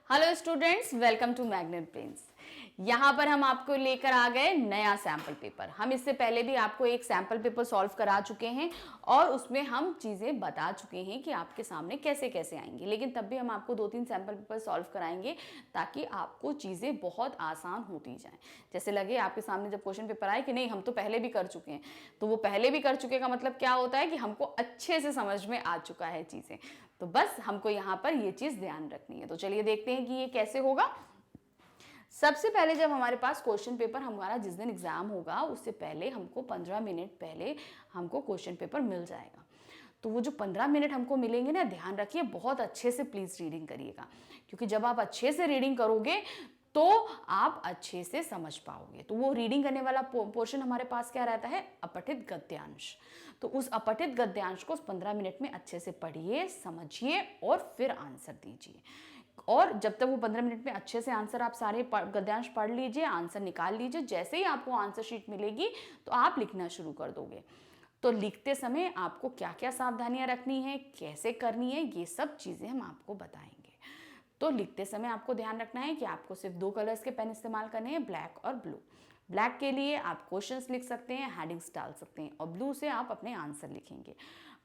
Hello students, welcome to magnet brains. यहाँ पर हम आपको लेकर आ गए नया सैम्पल पेपर। हम इससे पहले भी आपको एक सैम्पल पेपर सॉल्व करा चुके हैं और उसमें हम चीज़ें बता चुके हैं कि आपके सामने कैसे कैसे आएंगी, लेकिन तब भी हम आपको 2-3 सैम्पल पेपर सॉल्व कराएंगे ताकि आपको चीज़ें बहुत आसान होती जाएं। जैसे लगे आपके सामने जब क्वेश्चन पेपर आए कि नहीं हम तो पहले भी कर चुके हैं, तो वो पहले भी कर चुके का मतलब क्या होता है कि हमको अच्छे से समझ में आ चुका है चीज़ें। तो बस हमको यहाँ पर ये चीज़ ध्यान रखनी है। तो चलिए देखते हैं कि ये कैसे होगा। सबसे पहले जब हमारे पास क्वेश्चन पेपर, हमारा जिस दिन एग्जाम होगा उससे पहले हमको 15 मिनट पहले हमको क्वेश्चन पेपर मिल जाएगा। तो वो जो 15 मिनट हमको मिलेंगे ना, ध्यान रखिए बहुत अच्छे से प्लीज़ रीडिंग करिएगा, क्योंकि जब आप अच्छे से रीडिंग करोगे तो आप अच्छे से समझ पाओगे। तो वो रीडिंग करने वाला पोर्शन हमारे पास क्या रहता है, अपठित गद्यांश। तो उस अपठित गद्यांश को 15 मिनट में अच्छे से पढ़िए, समझिए और फिर आंसर दीजिए। और जब तक वो 15 मिनट में अच्छे से आंसर आप सारे गद्यांश पढ़ लीजिए, आंसर निकाल लीजिए। जैसे ही आपको आंसर शीट मिलेगी तो आप लिखना शुरू कर दोगे। तो लिखते समय आपको क्या क्या सावधानियां रखनी है, कैसे करनी है, ये सब चीज़ें हम आपको बताएंगे। तो लिखते समय आपको ध्यान रखना है कि आपको सिर्फ 2 कलर्स के पेन इस्तेमाल करने हैं, ब्लैक और ब्लू। ब्लैक के लिए आप क्वेश्चंस लिख सकते हैं, हेडिंग्स डाल सकते हैं, और ब्लू से आप अपने आंसर लिखेंगे।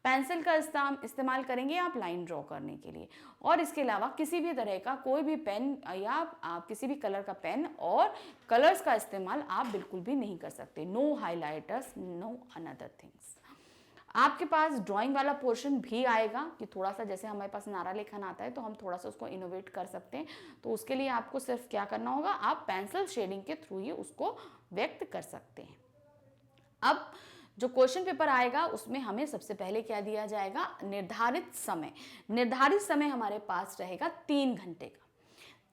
पेंसिल का इस्तेमाल करेंगे आप लाइन ड्रॉ करने के लिए, और इसके अलावा किसी भी तरह का कोई भी पेन या आप किसी भी कलर का पेन और कलर्स का इस्तेमाल आप बिल्कुल भी नहीं कर सकते। No highlighters, no another things. आपके पास ड्राइंग वाला पोर्शन भी आएगा कि थोड़ा सा, जैसे हमारे पास नारा लेखन आता है तो हम थोड़ा सा उसको इनोवेट कर सकते हैं। तो उसके लिए आपको सिर्फ क्या करना होगा, आप पेंसिल शेडिंग के थ्रू ही उसको व्यक्त कर सकते हैं। अब जो क्वेश्चन पेपर आएगा उसमें हमें सबसे पहले क्या दिया जाएगा, निर्धारित समय। निर्धारित समय हमारे पास रहेगा 3 घंटे का,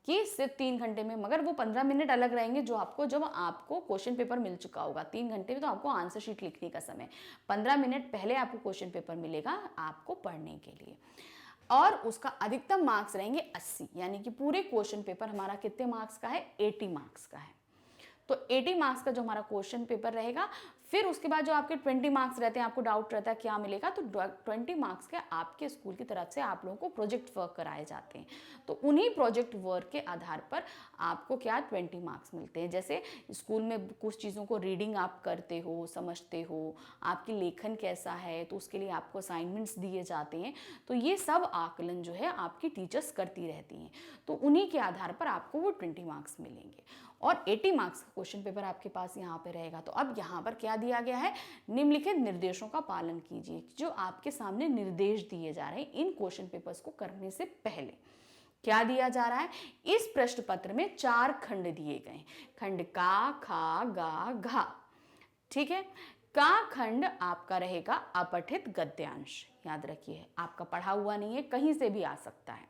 कि सिर्फ 3 घंटे में, मगर वो 15 मिनट अलग रहेंगे जो आपको, जब आपको क्वेश्चन पेपर मिल चुका होगा। 3 घंटे में तो आपको आंसर शीट लिखने का समय, 15 मिनट पहले आपको क्वेश्चन पेपर मिलेगा आपको पढ़ने के लिए। और उसका अधिकतम मार्क्स रहेंगे 80, यानी कि पूरे क्वेश्चन पेपर हमारा कितने मार्क्स का है, 80 मार्क्स का है। तो 80 मार्क्स का जो हमारा क्वेश्चन पेपर रहेगा, फिर उसके बाद जो आपके 20 मार्क्स रहते हैं, आपको डाउट रहता है क्या मिलेगा, तो 20 मार्क्स के आपके स्कूल की तरफ से आप लोगों को प्रोजेक्ट वर्क कराए जाते हैं। तो उन्हीं प्रोजेक्ट वर्क के आधार पर आपको क्या 20 मार्क्स मिलते हैं। जैसे स्कूल में कुछ चीज़ों को रीडिंग आप करते हो, समझते हो, आपकी लेखन कैसा है, तो उसके लिए आपको असाइनमेंट्स दिए जाते हैं। तो ये सब आकलन जो है आपकी टीचर्स करती रहती हैं। तो उन्हीं के आधार पर आपको वो 20 मार्क्स मिलेंगे और 80 मार्क्स का क्वेश्चन पेपर आपके पास यहाँ पे रहेगा। तो अब यहाँ पर क्या दिया गया है, निम्नलिखित निर्देशों का पालन कीजिए। जो आपके सामने निर्देश दिए जा रहे हैं इन क्वेश्चन पेपर्स को करने से पहले, क्या दिया जा रहा है, इस प्रश्न पत्र में 4 खंड दिए गए। खंड का, खा, गा, घा। ठीक है। का खंड आपका रहेगा अपठित गद्यांश, याद रखिए आपका पढ़ा हुआ नहीं है, कहीं से भी आ सकता है,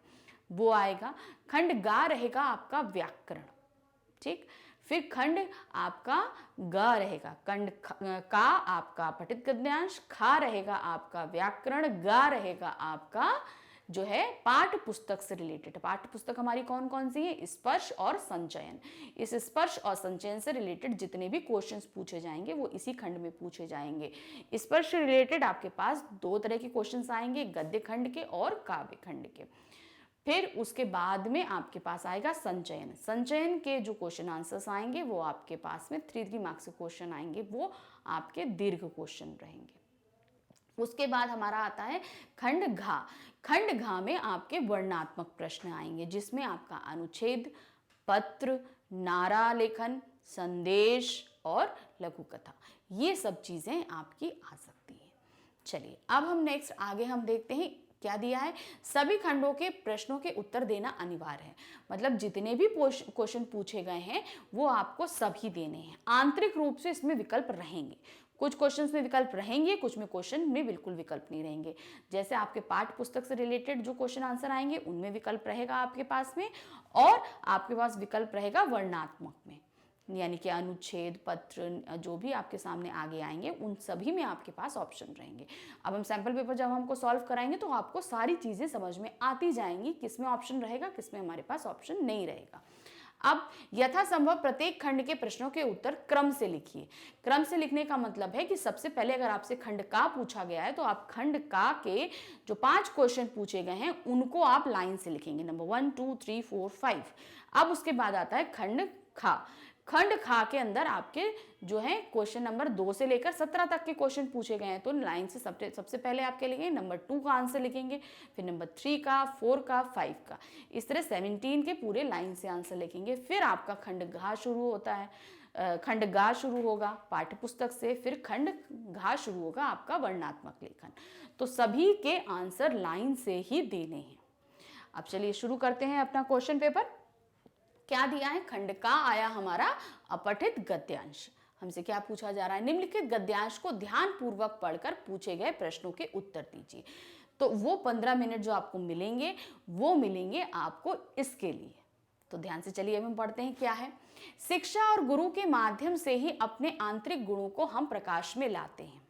वो आएगा। खंड गा रहेगा आपका व्याकरण। ठीक। फिर खंड आपका ग रहेगा, खंड का आपका पठित गद्यांश, खा रहेगा आपका व्याकरण, गा रहेगा आपका जो है पाठ्य पुस्तक से रिलेटेड। पाठ्य पुस्तक हमारी कौन कौन सी है, स्पर्श और संचयन। इस स्पर्श और संचयन से रिलेटेड जितने भी क्वेश्चंस पूछे जाएंगे वो इसी खंड में पूछे जाएंगे। स्पर्श से रिलेटेड आपके पास 2 तरह के क्वेश्चंस आएंगे, गद्य खंड के और काव्य खंड के। फिर उसके बाद में आपके पास आएगा संचयन। संचयन के जो क्वेश्चन आंसर्स आएंगे वो आपके पास में 3 मार्क्स के क्वेश्चन आएंगे, वो आपके दीर्घ क्वेश्चन रहेंगे। उसके बाद हमारा आता है खंड घा। खंड घा में आपके वर्णात्मक प्रश्न आएंगे, जिसमें आपका अनुच्छेद, पत्र, नारा लेखन, संदेश और लघु कथा, ये सब चीजें आपकी आ सकती हैं। चलिए अब हम नेक्स्ट आगे हम देखते हैं क्या दिया है। सभी खंडों के प्रश्नों के उत्तर देना अनिवार्य है, मतलब जितने भी क्वेश्चन पूछे गए हैं वो आपको सभी देने हैं। आंतरिक रूप से इसमें विकल्प रहेंगे, कुछ क्वेश्चंस में विकल्प रहेंगे, कुछ में क्वेश्चन में बिल्कुल विकल्प नहीं रहेंगे। जैसे आपके पाठ्य पुस्तक से रिलेटेड जो क्वेश्चन आंसर आएंगे उनमें विकल्प रहेगा आपके पास में, और आपके पास विकल्प रहेगा वर्णात्मक में, यानी कि अनुच्छेद, पत्र, जो भी आपके सामने आगे आएंगे उन सभी में आपके पास ऑप्शन रहेंगे। अब हम सैम्पल पेपर जब हमको सॉल्व कराएंगे तो आपको सारी चीज़ें समझ में आती जाएंगी, किस में ऑप्शन रहेगा, किस में हमारे पास ऑप्शन नहीं रहेगा। अब यथासंभव प्रत्येक खंड के प्रश्नों के उत्तर क्रम से लिखिए। क्रम से लिखने का मतलब है कि सबसे पहले अगर आपसे खंड का पूछा गया है तो आप खंड का के जो 5 क्वेश्चन पूछे गए हैं उनको आप लाइन से लिखेंगे, नंबर 1 2 3 4 5। अब उसके बाद आता है खंड खा। खंड खा के अंदर आपके जो है क्वेश्चन नंबर 2 से लेकर 17 तक के क्वेश्चन पूछे गए हैं, तो लाइन से सबसे पहले आपके लिखेंगे नंबर 2 का आंसर लिखेंगे, फिर नंबर 3 का, 4 का, 5 का, इस तरह 17 के पूरे लाइन से आंसर लिखेंगे। फिर आपका खंड घा शुरू होता है, खंड गा शुरू होगा पाठ्य पुस्तक से, फिर खंड घा शुरू होगा आपका वर्णनात्मक लेखन। तो सभी के आंसर लाइन से ही देने हैं। अब चलिए शुरू करते हैं अपना क्वेश्चन पेपर। क्या दिया है? खंड का आया हमारा अपठित गद्यांश। हमसे क्या पूछा जा रहा है? निम्नलिखित गद्यांश को ध्यान पूर्वक पढ़कर पूछे गए प्रश्नों के उत्तर दीजिए। तो वो 15 मिनट जो आपको मिलेंगे वो मिलेंगे आपको इसके लिए। तो ध्यान से चलिए हम पढ़ते हैं क्या है। शिक्षा और गुरु के माध्यम से ही अपने आंतरिक गुणों को हम प्रकाश में लाते हैं।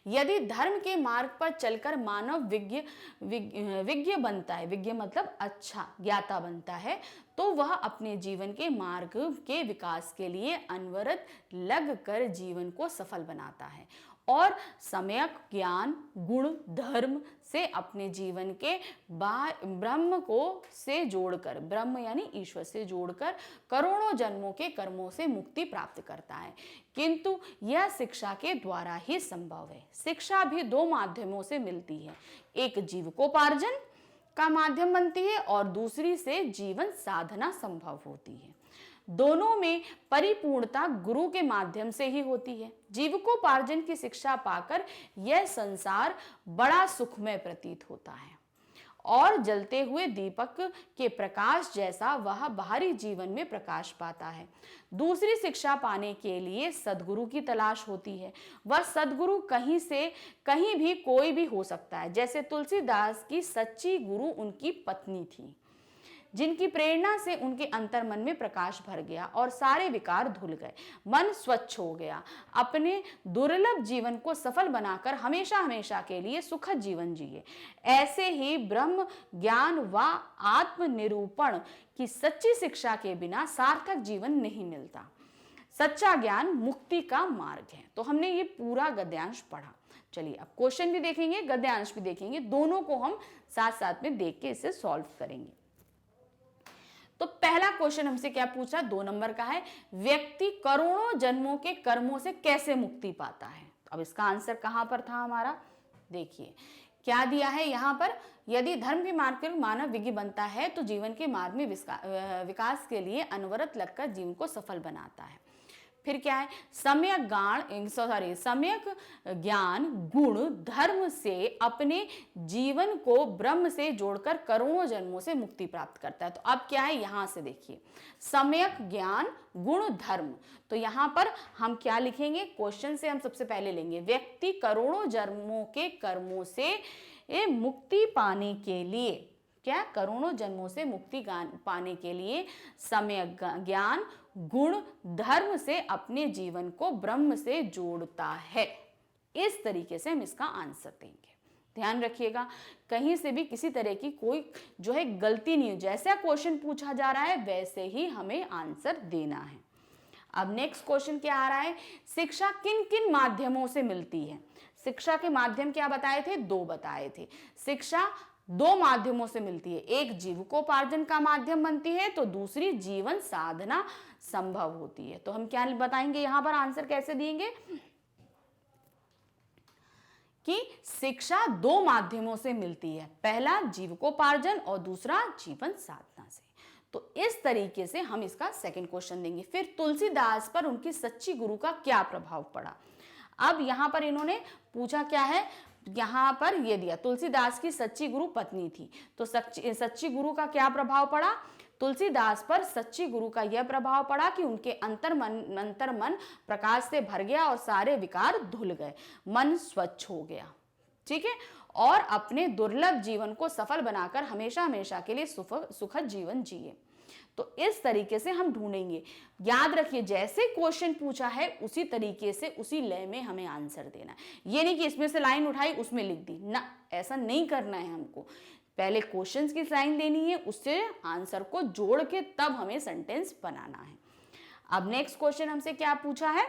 यदि धर्म के मार्ग पर चलकर मानव विज्ञ बनता है, विज्ञ मतलब अच्छा ज्ञाता बनता है, तो वह अपने जीवन के मार्ग के विकास के लिए अनवरत लग कर जीवन को सफल बनाता है और सम्यक ज्ञान गुण धर्म से अपने जीवन के ब्रह्म को से जोड़कर, ब्रह्म यानी ईश्वर से जोड़कर करोड़ों जन्मों के कर्मों से मुक्ति प्राप्त करता है। किंतु यह शिक्षा के द्वारा ही संभव है। शिक्षा भी 2 माध्यमों से मिलती है, एक जीविकोपार्जन का माध्यम बनती है और दूसरी से जीवन साधना संभव होती है। दोनों में परिपूर्णता गुरु के माध्यम से ही होती है। जीविकोपार्जन की शिक्षा पाकर यह संसार बड़ा सुखमय प्रतीत होता है और जलते हुए दीपक के प्रकाश जैसा वह बाहरी जीवन में प्रकाश पाता है। दूसरी शिक्षा पाने के लिए सद्गुरु की तलाश होती है। वह सद्गुरु कहीं से कहीं भी कोई भी हो सकता है। जैसे तुलसीदास की सच्ची गुरु उनकी पत्नी थी, जिनकी प्रेरणा से उनके अंतर मन में प्रकाश भर गया और सारे विकार धुल गए, मन स्वच्छ हो गया। अपने दुर्लभ जीवन को सफल बनाकर हमेशा हमेशा के लिए सुखद जीवन जिए। ऐसे ही ब्रह्म ज्ञान व आत्मनिरूपण की सच्ची शिक्षा के बिना सार्थक जीवन नहीं मिलता। सच्चा ज्ञान मुक्ति का मार्ग है। तो हमने ये पूरा गद्यांश पढ़ा। चलिए अब क्वेश्चन भी देखेंगे, गद्यांश भी देखेंगे, दोनों को हम साथ साथ में देख के इसे सॉल्व करेंगे। तो पहला क्वेश्चन हमसे क्या पूछा? 2 नंबर का है, व्यक्ति करोड़ों जन्मों के कर्मों से कैसे मुक्ति पाता है? अब इसका आंसर कहां पर था हमारा? देखिए क्या दिया है यहाँ पर, यदि धर्म के मार्ग पर मानव विज्ञ बनता है तो जीवन के मार्ग में विकास के लिए अनवरत लगकर जीवन को सफल बनाता है। फिर क्या है? सम्यक ज्ञान गुण धर्म से अपने जीवन को ब्रह्म से जोड़कर करोड़ों जन्मों से मुक्ति प्राप्त करता है। तो अब क्या है, यहां से देखिए सम्यक ज्ञान गुण धर्म। तो यहां पर हम क्या लिखेंगे? क्वेश्चन से हम सबसे पहले लेंगे व्यक्ति करोड़ों जन्मों के कर्मों से मुक्ति पाने के लिए, क्या करोड़ों जन्मों से मुक्ति पाने के लिए सम्यक ज्ञान गुण धर्म से अपने जीवन को ब्रह्म से जोड़ता है। इस तरीके से हम इसका आंसर देंगे। ध्यान रखिएगा कहीं से भी किसी तरह की कोई जो है गलती नहीं हो, जैसा क्वेश्चन पूछा जा रहा है वैसे ही हमें आंसर देना है। अब नेक्स्ट क्वेश्चन क्या आ रहा है, शिक्षा किन किन माध्यमों से मिलती है? शिक्षा के माध्यम क्या बताए थे? 2 बताए थे। शिक्षा 2 माध्यमों से मिलती है, एक जीविकोपार्जन का माध्यम बनती है तो दूसरी जीवन साधना संभव होती है। तो हम क्या बताएंगे यहां पर, आंसर कैसे देंगे कि शिक्षा 2 माध्यमों से मिलती है, पहला जीविकोपार्जन और दूसरा जीवन साधना से। तो इस तरीके से हम इसका सेकंड क्वेश्चन देंगे। फिर तुलसीदास पर उनकी सच्ची गुरु का क्या प्रभाव पड़ा? अब यहां पर इन्होंने पूछा क्या है, यहां पर ये दिया तुलसीदास की सच्ची गुरु पत्नी थी, तो सच्ची गुरु का क्या प्रभाव पड़ा? तुलसीदास पर सच्ची गुरु का यह प्रभाव पड़ा कि उनके अंतर मन प्रकाश से भर गया और सारे विकार धुल गए, मन स्वच्छ हो गया। ठीक है, और अपने दुर्लभ जीवन को सफल बनाकर हमेशा हमेशा के लिए सुखद जीवन जिए। तो इस तरीके से हम ढूंढेंगे। याद रखिए जैसे क्वेश्चन पूछा है उसी तरीके से उसी लय में हमें आंसर देना है। ये नहीं कि इसमें से लाइन उठाई उसमें लिख दी ना, ऐसा नहीं करना है हमको। पहले क्वेश्चंस की साइन लेनी है, उससे आंसर को जोड़ के तब हमें सेंटेंस बनाना है। अब नेक्स्ट क्वेश्चन हमसे क्या पूछा है,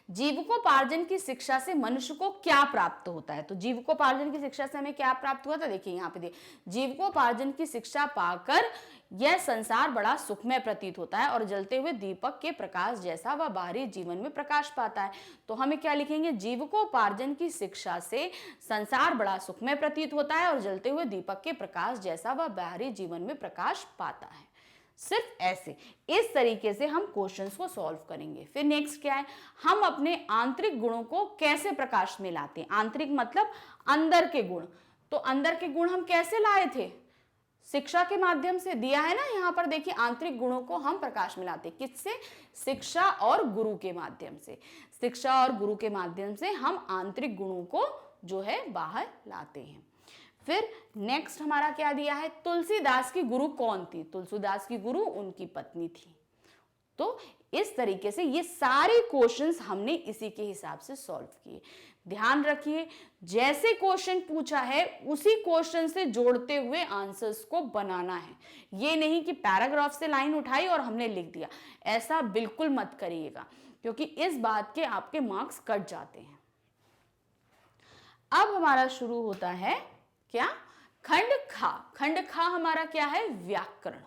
जीविकोपार्जन की शिक्षा से मनुष्य को क्या प्राप्त होता है। तो जीविकोपार्जन की शिक्षा से हमें क्या प्राप्त हुआ था, देखिए यहाँ पे जीविकोपार्जन की शिक्षा पाकर यह संसार बड़ा सुखमय प्रतीत होता है और जलते हुए दीपक के प्रकाश जैसा वह बाहरी जीवन में प्रकाश पाता है। तो हमें क्या लिखेंगे, जीविकोपार्जन की शिक्षा से संसार बड़ा सुखमय प्रतीत होता है और जलते हुए दीपक के प्रकाश जैसा वह बाहरी जीवन में प्रकाश पाता है। सिर्फ ऐसे इस तरीके से हम क्वेश्चंस को सॉल्व करेंगे। फिर नेक्स्ट क्या है, हम अपने आंतरिक गुणों को कैसे प्रकाश में लाते हैं। आंतरिक मतलब अंदर के गुण। तो अंदर के गुण हम कैसे लाए थे, शिक्षा के माध्यम से दिया है ना यहाँ पर। देखिए आंतरिक गुणों को हम प्रकाश में लाते किससे, शिक्षा और गुरु के माध्यम से। शिक्षा और गुरु के माध्यम से हम आंतरिक गुणों को जो है बाहर लाते हैं। फिर नेक्स्ट हमारा क्या दिया है, तुलसीदास की गुरु कौन थी। तुलसीदास की गुरु उनकी पत्नी थी। तो इस तरीके से ये सारे क्वेश्चंस हमने इसी के हिसाब से सॉल्व किए। ध्यान रखिए, जैसे क्वेश्चन पूछा है उसी क्वेश्चन से जोड़ते हुए आंसर्स को बनाना है। ये नहीं कि पैराग्राफ से लाइन उठाई और हमने लिख दिया, ऐसा बिल्कुल मत करिएगा, क्योंकि इस बात के आपके मार्क्स कट जाते हैं। अब हमारा शुरू होता है क्या, खंड खा। खंड खा हमारा क्या है, व्याकरण।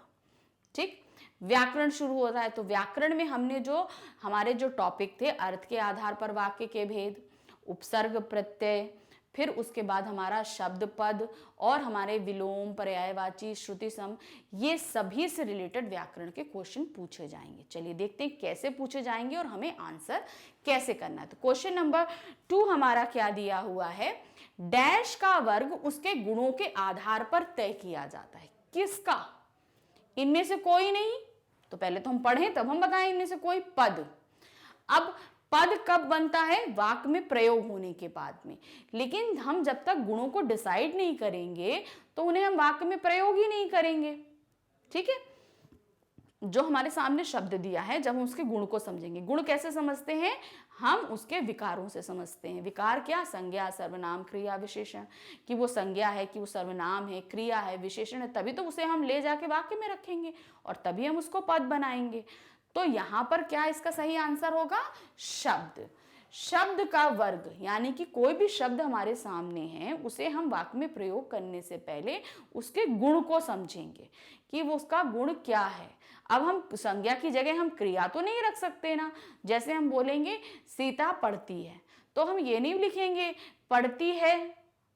ठीक, व्याकरण शुरू होता है। तो व्याकरण में हमने जो हमारे जो टॉपिक थे, अर्थ के आधार पर वाक्य के भेद, उपसर्ग प्रत्यय, फिर उसके बाद हमारा शब्द पद और हमारे विलोम, पर्यायवाची, श्रुति सम, ये सभी से रिलेटेड व्याकरण के क्वेश्चन पूछे जाएंगे। चलिए देखते हैं कैसे पूछे जाएंगे और हमें आंसर कैसे करना है। तो क्वेश्चन नंबर 2 हमारा क्या दिया हुआ है, डैश का वर्ग उसके गुणों के आधार पर तय किया जाता है। किसका, इनमें से कोई नहीं। तो पहले तो हम पढ़ें तब हम बताएं, इनमें से कोई पद। अब पद कब बनता है, वाक्य में प्रयोग होने के बाद में। लेकिन हम जब तक गुणों को डिसाइड नहीं करेंगे तो उन्हें हम वाक्य में प्रयोग ही नहीं करेंगे। ठीक है, जो हमारे सामने शब्द दिया है, जब हम उसके गुण को समझेंगे। गुण कैसे समझते हैं, हम उसके विकारों से समझते हैं। विकार क्या, संज्ञा, सर्वनाम, क्रिया, विशेषण। कि वो संज्ञा है, कि वो सर्वनाम है, क्रिया है, विशेषण है, तभी तो उसे हम ले जाके वाक्य में रखेंगे और तभी हम उसको पद बनाएंगे। तो यहाँ पर क्या इसका सही आंसर होगा, शब्द। शब्द का वर्ग, यानी कि कोई भी शब्द हमारे सामने है उसे हम वाक्य में प्रयोग करने से पहले उसके गुण को समझेंगे कि वो उसका गुण क्या है। अब हम संज्ञा की जगह हम क्रिया तो नहीं रख सकते ना। जैसे हम बोलेंगे सीता पढ़ती है, तो हम ये नहीं लिखेंगे पढ़ती है,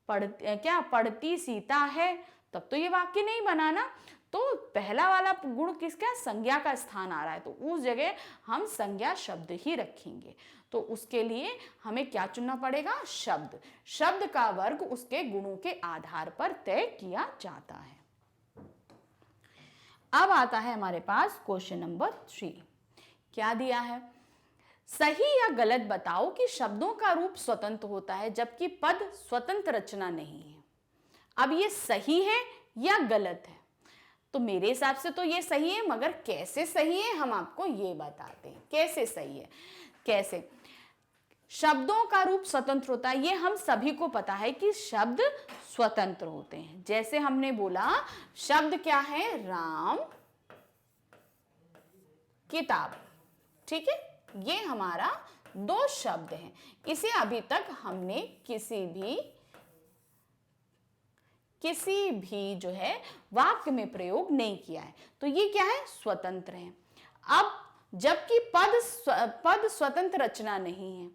पढ़ती सीता है, तब तो ये वाक्य नहीं बना ना। तो पहला वाला गुण किसका, संज्ञा का स्थान आ रहा है, तो उस जगह हम संज्ञा शब्द ही रखेंगे। तो उसके लिए हमें क्या चुनना पड़ेगा, शब्द। शब्द का वर्ग उसके गुणों के आधार पर तय किया जाता है। अब आता है हमारे पास क्वेश्चन नंबर 3। क्या दिया है, सही या गलत बताओ कि शब्दों का रूप स्वतंत्र होता है जबकि पद स्वतंत्र रचना नहीं है। अब ये सही है या गलत है, तो मेरे हिसाब से तो ये सही है, मगर कैसे सही है हम आपको ये बताते हैं। कैसे सही है, कैसे, शब्दों का रूप स्वतंत्र होता है, ये हम सभी को पता है कि शब्द स्वतंत्र होते हैं। जैसे हमने बोला शब्द क्या है, राम, किताब। ठीक है, ये हमारा 2 शब्द हैं। इसे अभी तक हमने किसी भी जो है वाक्य में प्रयोग नहीं किया है, तो ये क्या है, स्वतंत्र है। अब जबकि पद स्वतंत्र रचना नहीं है।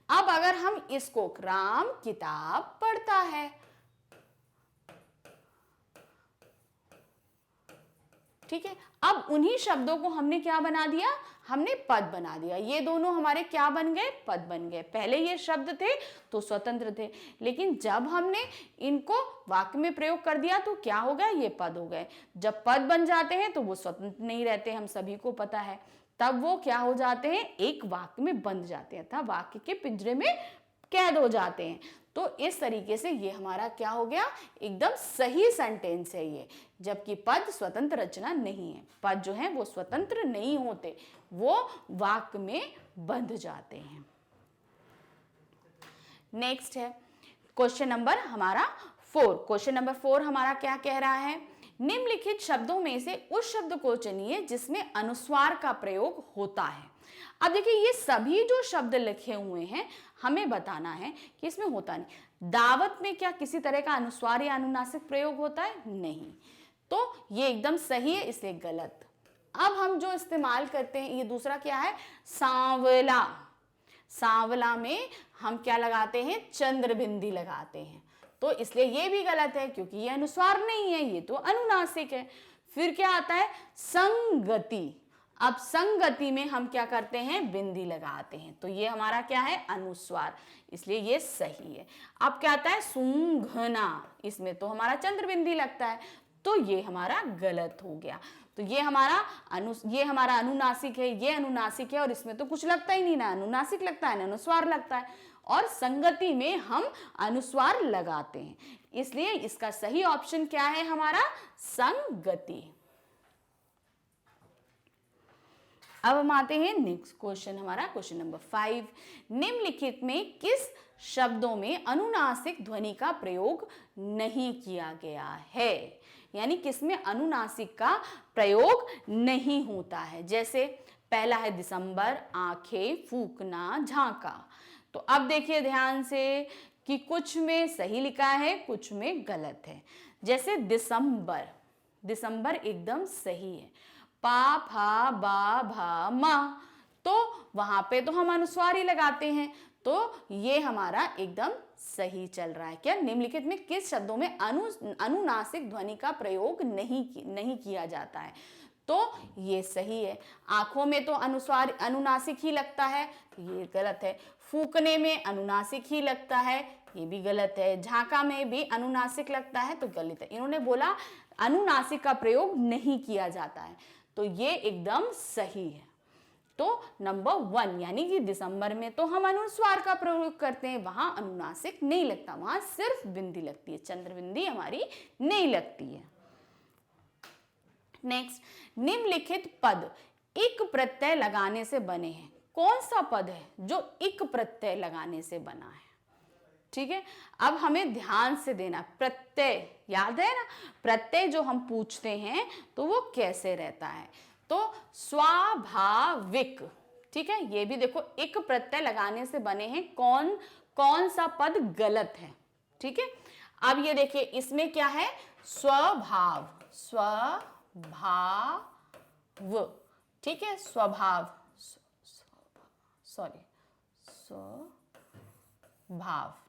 अब अगर हम इसको, राम किताब पढ़ता है, ठीक है, अब उन्हीं शब्दों को हमने क्या बना दिया, हमने पद बना दिया। ये दोनों हमारे क्या बन गए, पद बन गए। पहले ये शब्द थे तो स्वतंत्र थे, लेकिन जब हमने इनको वाक्य में प्रयोग कर दिया तो क्या हो गया, ये पद हो गए। जब पद बन जाते हैं तो वो स्वतंत्र नहीं रहते, हम सभी को पता है। तब वो क्या हो जाते हैं, एक वाक्य में बंध जाते हैं, अर्थात वाक्य के पिंजरे में कैद हो जाते हैं। तो इस तरीके से ये हमारा क्या हो गया, एकदम सही सेंटेंस है ये। जबकि पद स्वतंत्र रचना नहीं है, पद जो है वो स्वतंत्र नहीं होते, वो वाक्य में बंध जाते हैं। नेक्स्ट है क्वेश्चन नंबर हमारा क्वेश्चन नंबर 4 हमारा क्या कह रहा है, निम्नलिखित शब्दों में से उस शब्द को चुनिए जिसमें अनुस्वार का प्रयोग होता है। अब देखिए ये सभी जो शब्द लिखे हुए हैं हमें बताना है कि इसमें होता नहीं। दावत में क्या किसी तरह का अनुस्वार या अनुनासिक प्रयोग होता है? नहीं, तो ये एकदम सही है, इसलिए गलत। अब हम जो इस्तेमाल करते हैं, ये दूसरा क्या है, सांवला। सांवला में हम क्या लगाते हैं, चंद्र बिंदी लगाते हैं, तो इसलिए ये भी गलत है क्योंकि ये अनुस्वार नहीं है, ये तो अनुनासिक है। फिर क्या आता है, संगति। अब संगति में हम क्या करते हैं, बिंदी लगाते हैं, तो ये हमारा क्या है, अनुस्वार, इसलिए ये सही है। अब क्या आता है, सूंघना, इसमें तो हमारा चंद्र बिंदी लगता है, तो ये हमारा गलत हो गया। तो ये हमारा अनुनासिक है, ये अनुनासिक है, और इसमें तो कुछ लगता ही नहीं, ना अनुनासिक लगता है ना अनुस्वार लगता है, और संगति में हम अनुस्वार लगाते हैं, इसलिए इसका सही ऑप्शन क्या है हमारा, संगति। अब हम आते हैं नेक्स्ट क्वेश्चन, हमारा क्वेश्चन नंबर 5। निम्नलिखित में किस शब्दों में अनुनासिक ध्वनि का प्रयोग नहीं किया गया है, यानी किसमें अनुनासिक का प्रयोग नहीं होता है। जैसे पहला है दिसंबर, आंखें, फूकना, झांका। तो अब देखिए ध्यान से कि कुछ में सही लिखा है, कुछ में गलत है। जैसे दिसंबर, दिसंबर एकदम सही है, पा फा बा भा मा, तो वहां पे तो हम अनुस्वार ही लगाते हैं, तो ये हमारा एकदम सही चल रहा है। क्या, निम्नलिखित में किस शब्दों में अनुनासिक ध्वनि का प्रयोग नहीं किया जाता है, तो ये सही है। आंखों में तो अनुस्वार अनुनासिक ही लगता है, तो ये गलत है। फूकने में अनुनासिक ही लगता है, ये भी गलत है। झांका में भी अनुनासिक लगता है, तो गलत है। इन्होंने बोला अनुनासिक का प्रयोग नहीं किया जाता है, तो ये एकदम सही है। तो नंबर 1 यानी कि दिसंबर में तो हम अनुस्वार का प्रयोग करते हैं, वहां अनुनासिक नहीं लगता, वहां सिर्फ बिंदी लगती है, चंद्र बिंदी हमारी नहीं लगती है। नेक्स्ट, निम्नलिखित पद इक प्रत्यय लगाने से बने हैं। कौन सा पद है जो इक प्रत्यय लगाने से बना है? ठीक है, अब हमें ध्यान से देना, प्रत्यय याद है ना, प्रत्यय जो हम पूछते हैं तो वो कैसे रहता है, तो स्वाभाविक। ठीक है, ये भी देखो इक प्रत्यय लगाने से बने हैं, कौन सा पद गलत है। ठीक है, अब ये देखिए इसमें क्या है, स्वभाव, स्वभाव, ठीक है, स्वभाव, सॉरी स्वभाव,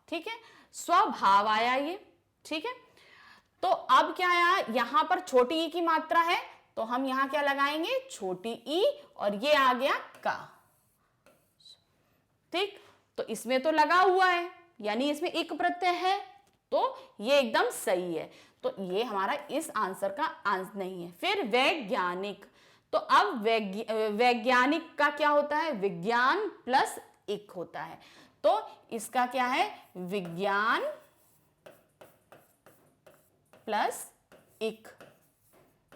ठीक है, स्वभाव आया ये। ठीक है, तो अब क्या आया, यहां पर छोटी ई की मात्रा है, तो हम यहां क्या लगाएंगे, छोटी ई, और ये आ गया का। ठीक, तो इसमें तो लगा हुआ है, यानी इसमें इक प्रत्यय है, तो ये एकदम सही है, तो ये हमारा इस आंसर का आंसर नहीं है। फिर वैज्ञानिक, तो अब वैज्ञानिक का क्या होता है, विज्ञान प्लस इक होता है, तो इसका क्या है, विज्ञान प्लस इक,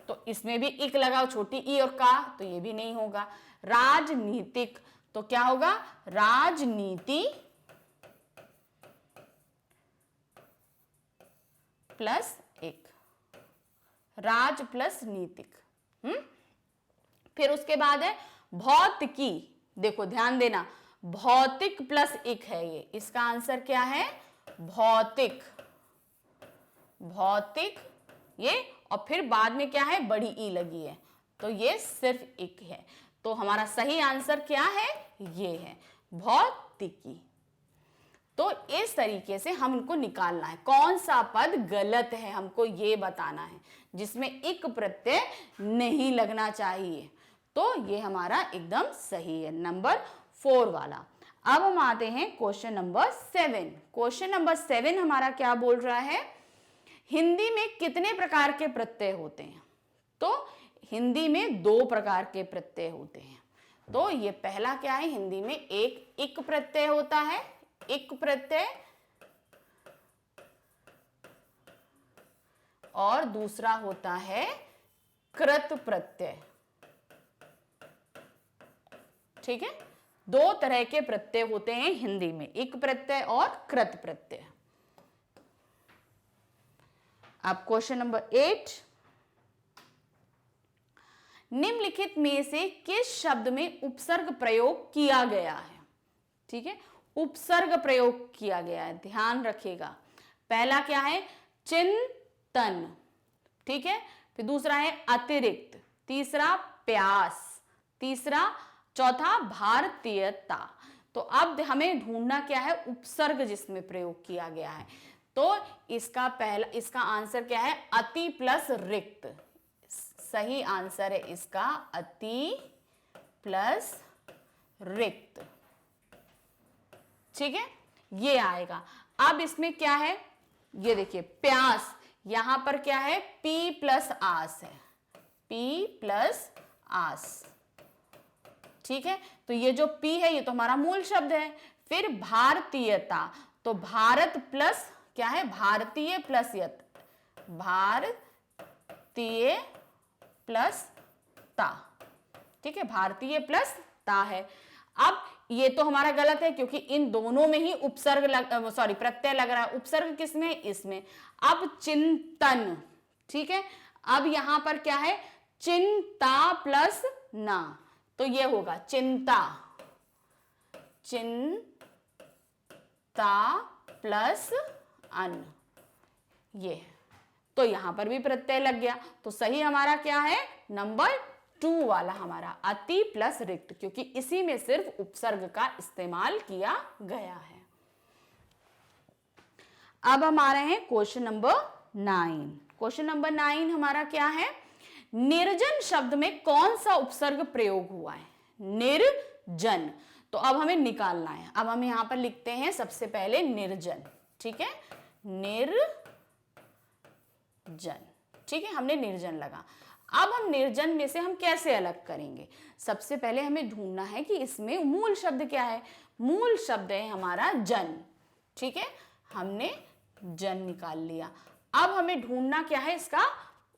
तो इसमें भी इक लगाओ, छोटी ई और का, तो ये भी नहीं होगा। राजनीतिक, तो क्या होगा, राजनीति प्लस इक, राज प्लस नीतिक। फिर उसके बाद है भौतिकी, देखो ध्यान देना, भौतिक प्लस इक है ये, इसका आंसर क्या है, भौतिक, भौतिक ये, और फिर बाद में क्या है, बड़ी ई लगी है, तो ये सिर्फ इक है, तो हमारा सही आंसर क्या है, ये है भौतिकी। तो इस तरीके से हम इनको निकालना है, कौन सा पद गलत है हमको ये बताना है, जिसमें इक प्रत्यय नहीं लगना चाहिए, तो ये हमारा एकदम सही है, नंबर 4 वाला। अब हम आते हैं क्वेश्चन नंबर 7। क्वेश्चन नंबर 7 हमारा क्या बोल रहा है, हिंदी में कितने प्रकार के प्रत्यय होते हैं? तो हिंदी में 2 प्रकार के प्रत्यय होते हैं, तो ये पहला क्या है, हिंदी में एक इक प्रत्यय होता है, इक प्रत्यय, और दूसरा होता है कृत प्रत्यय। ठीक है, 2 तरह के प्रत्यय होते हैं हिंदी में, इक प्रत्यय और कृत प्रत्यय। अब क्वेश्चन नंबर 8, निम्नलिखित में से किस शब्द में उपसर्ग प्रयोग किया गया है? ठीक है, उपसर्ग प्रयोग किया गया है, ध्यान रखिएगा। पहला क्या है? चिंतन, ठीक है, फिर दूसरा है अतिरिक्त, तीसरा प्यास, चौथा भारतीयता। तो अब हमें ढूंढना क्या है? उपसर्ग जिसमें प्रयोग किया गया है। तो इसका आंसर क्या है? अति प्लस रिक्त। सही आंसर है इसका अति प्लस रिक्त, ठीक है, ये आएगा। अब इसमें क्या है? ये देखिए प्यास, यहां पर क्या है? पी प्लस आस है, पी प्लस आस, ठीक है। तो ये जो पी है ये तो हमारा मूल शब्द है। फिर भारतीयता, तो भारत प्लस क्या है? भारतीय प्लस यत, भारतीय प्लस ता, ठीक है, भारतीय प्लस ता है। अब ये तो हमारा गलत है क्योंकि इन दोनों में ही उपसर्ग प्रत्यय लग रहा है। उपसर्ग किसमें? इसमें। अब चिंतन, ठीक है, अब यहां पर क्या है? चिंता प्लस ना, तो ये होगा चिंता, चिंता प्लस अन, ये, तो यहां पर भी प्रत्यय लग गया। तो सही हमारा क्या है? नंबर 2 वाला हमारा अति प्लस रिक्त, क्योंकि इसी में सिर्फ उपसर्ग का इस्तेमाल किया गया है। अब हम आ रहे हैं क्वेश्चन नंबर 9। क्वेश्चन नंबर 9 हमारा क्या है? निर्जन शब्द में कौन सा उपसर्ग प्रयोग हुआ है? निर्जन, तो अब हमें निकालना है। अब हम यहां पर लिखते हैं सबसे पहले निर्जन, ठीक है, निर्जन, ठीक है, हमने निर्जन लगा। अब हम निर्जन में से हम कैसे अलग करेंगे? सबसे पहले हमें ढूंढना है कि इसमें मूल शब्द क्या है। मूल शब्द है हमारा जन, ठीक है, हमने जन निकाल लिया। अब हमें ढूंढना क्या है? इसका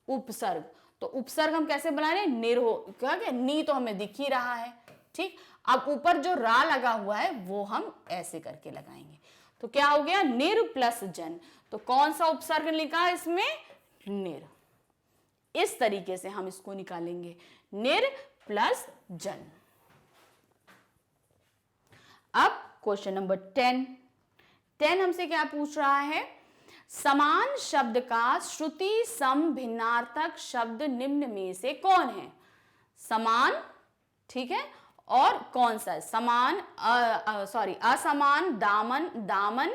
उपसर्ग। तो उपसर्ग हम कैसे बना रहे? निर हो, क्या नी तो हमें दिख ही रहा है, ठीक। अब ऊपर जो रा लगा हुआ है वो हम ऐसे करके लगाएंगे, तो क्या हो गया? निर प्लस जन। तो कौन सा उपसर्ग लिखा इसमें? निर। इस तरीके से हम इसको निकालेंगे, निर प्लस जन। अब क्वेश्चन नंबर 10 हमसे क्या पूछ रहा है? समान शब्द का श्रुति सम भिन्नार्थक शब्द निम्न में से कौन है? समान, ठीक है, और कौन सा है? समान, असमान, दामन, दामन,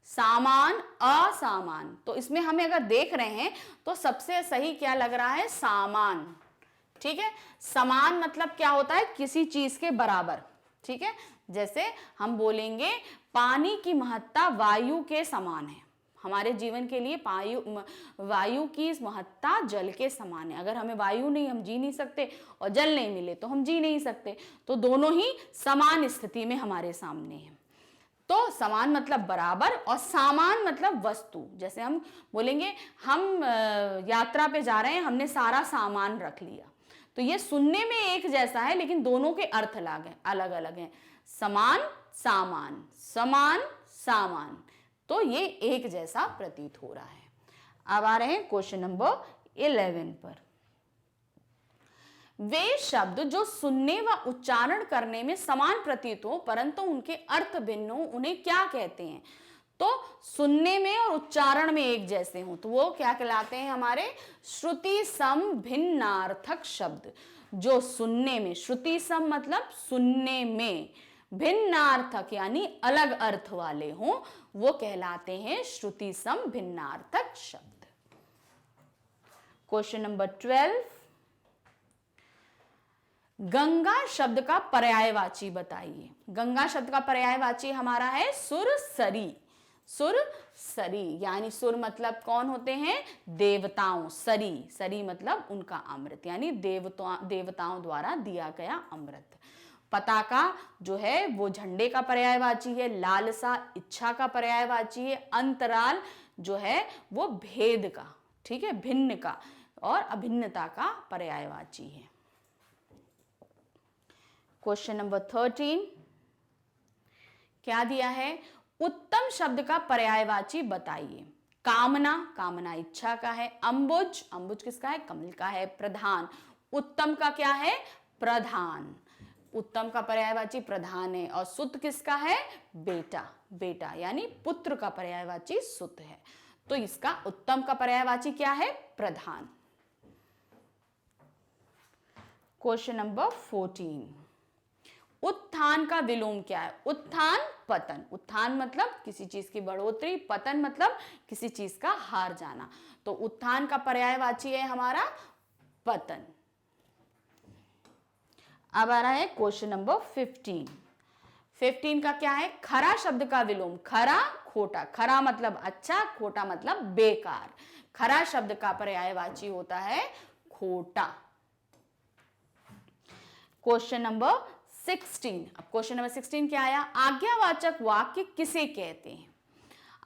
सामान, असामान। तो इसमें हमें अगर देख रहे हैं तो सबसे सही क्या लग रहा है? सामान, ठीक है। समान मतलब क्या होता है? किसी चीज के बराबर, ठीक है। जैसे हम बोलेंगे पानी की महत्ता वायु के समान है। हमारे जीवन के लिए वायु की महत्ता जल के समान है। अगर हमें वायु नहीं, हम जी नहीं सकते, और जल नहीं मिले तो हम जी नहीं सकते। तो दोनों ही समान स्थिति में हमारे सामने है। तो समान मतलब बराबर, और सामान मतलब वस्तु। जैसे हम बोलेंगे हम यात्रा पे जा रहे हैं, हमने सारा सामान रख लिया। तो ये सुनने में एक जैसा है लेकिन दोनों के अर्थ अलग अलग हैं। समान सामान, समान सामान, तो ये एक जैसा प्रतीत हो रहा है। अब आ रहे हैं क्वेश्चन नंबर 11 पर। वे शब्द जो सुनने व उच्चारण करने में समान प्रतीत हो परंतु उनके अर्थ भिन्न हो, उन्हें क्या कहते हैं? तो सुनने में और उच्चारण में एक जैसे हो तो वो क्या कहलाते हैं? हमारे श्रुति सम भिन्नार्थक शब्द। जो सुनने में, श्रुति सम मतलब सुनने में, भिन्नार्थक यानी अलग अर्थ वाले हों, वो कहलाते हैं श्रुति सम भिन्नार्थक शब्द। क्वेश्चन नंबर 12, गंगा शब्द का पर्यायवाची बताइए। गंगा शब्द का पर्यायवाची हमारा है सुरसरी। सुरसरी यानी सुर मतलब कौन होते हैं? देवताओं। सरी मतलब उनका अमृत, यानी देवताओं द्वारा दिया गया अमृत। पताका जो है वो झंडे का पर्यायवाची है। लालसा इच्छा का पर्यायवाची है। अंतराल जो है वो भेद का, ठीक है, भिन्न का और अभिन्नता का पर्यायवाची है। क्वेश्चन नंबर 13 क्या दिया है? उत्तम शब्द का पर्यायवाची बताइए। कामना, कामना इच्छा का है। अंबुज, अंबुज किसका है? कमल का है। प्रधान, उत्तम का क्या है? प्रधान, उत्तम का पर्यायवाची प्रधान है। और सुत किसका है? बेटा, बेटा यानी पुत्र का पर्यायवाची सुत है। तो इसका उत्तम का पर्यायवाची क्या है? प्रधान। क्वेश्चन नंबर 14, उत्थान का विलोम क्या है? उत्थान पतन, उत्थान मतलब किसी चीज की बढ़ोतरी, पतन मतलब किसी चीज का हार जाना। तो उत्थान का पर्यायवाची है हमारा पतन। अब आ रहा है क्वेश्चन नंबर 15। 15 का क्या है? खरा शब्द का विलोम, खरा खोटा, खरा मतलब अच्छा, खोटा मतलब बेकार। खरा शब्द का पर्यायवाची होता है खोटा। Question number 16। अब क्वेश्चन नंबर 16 क्या आया? आज्ञावाचक वाक्य किसे कहते हैं?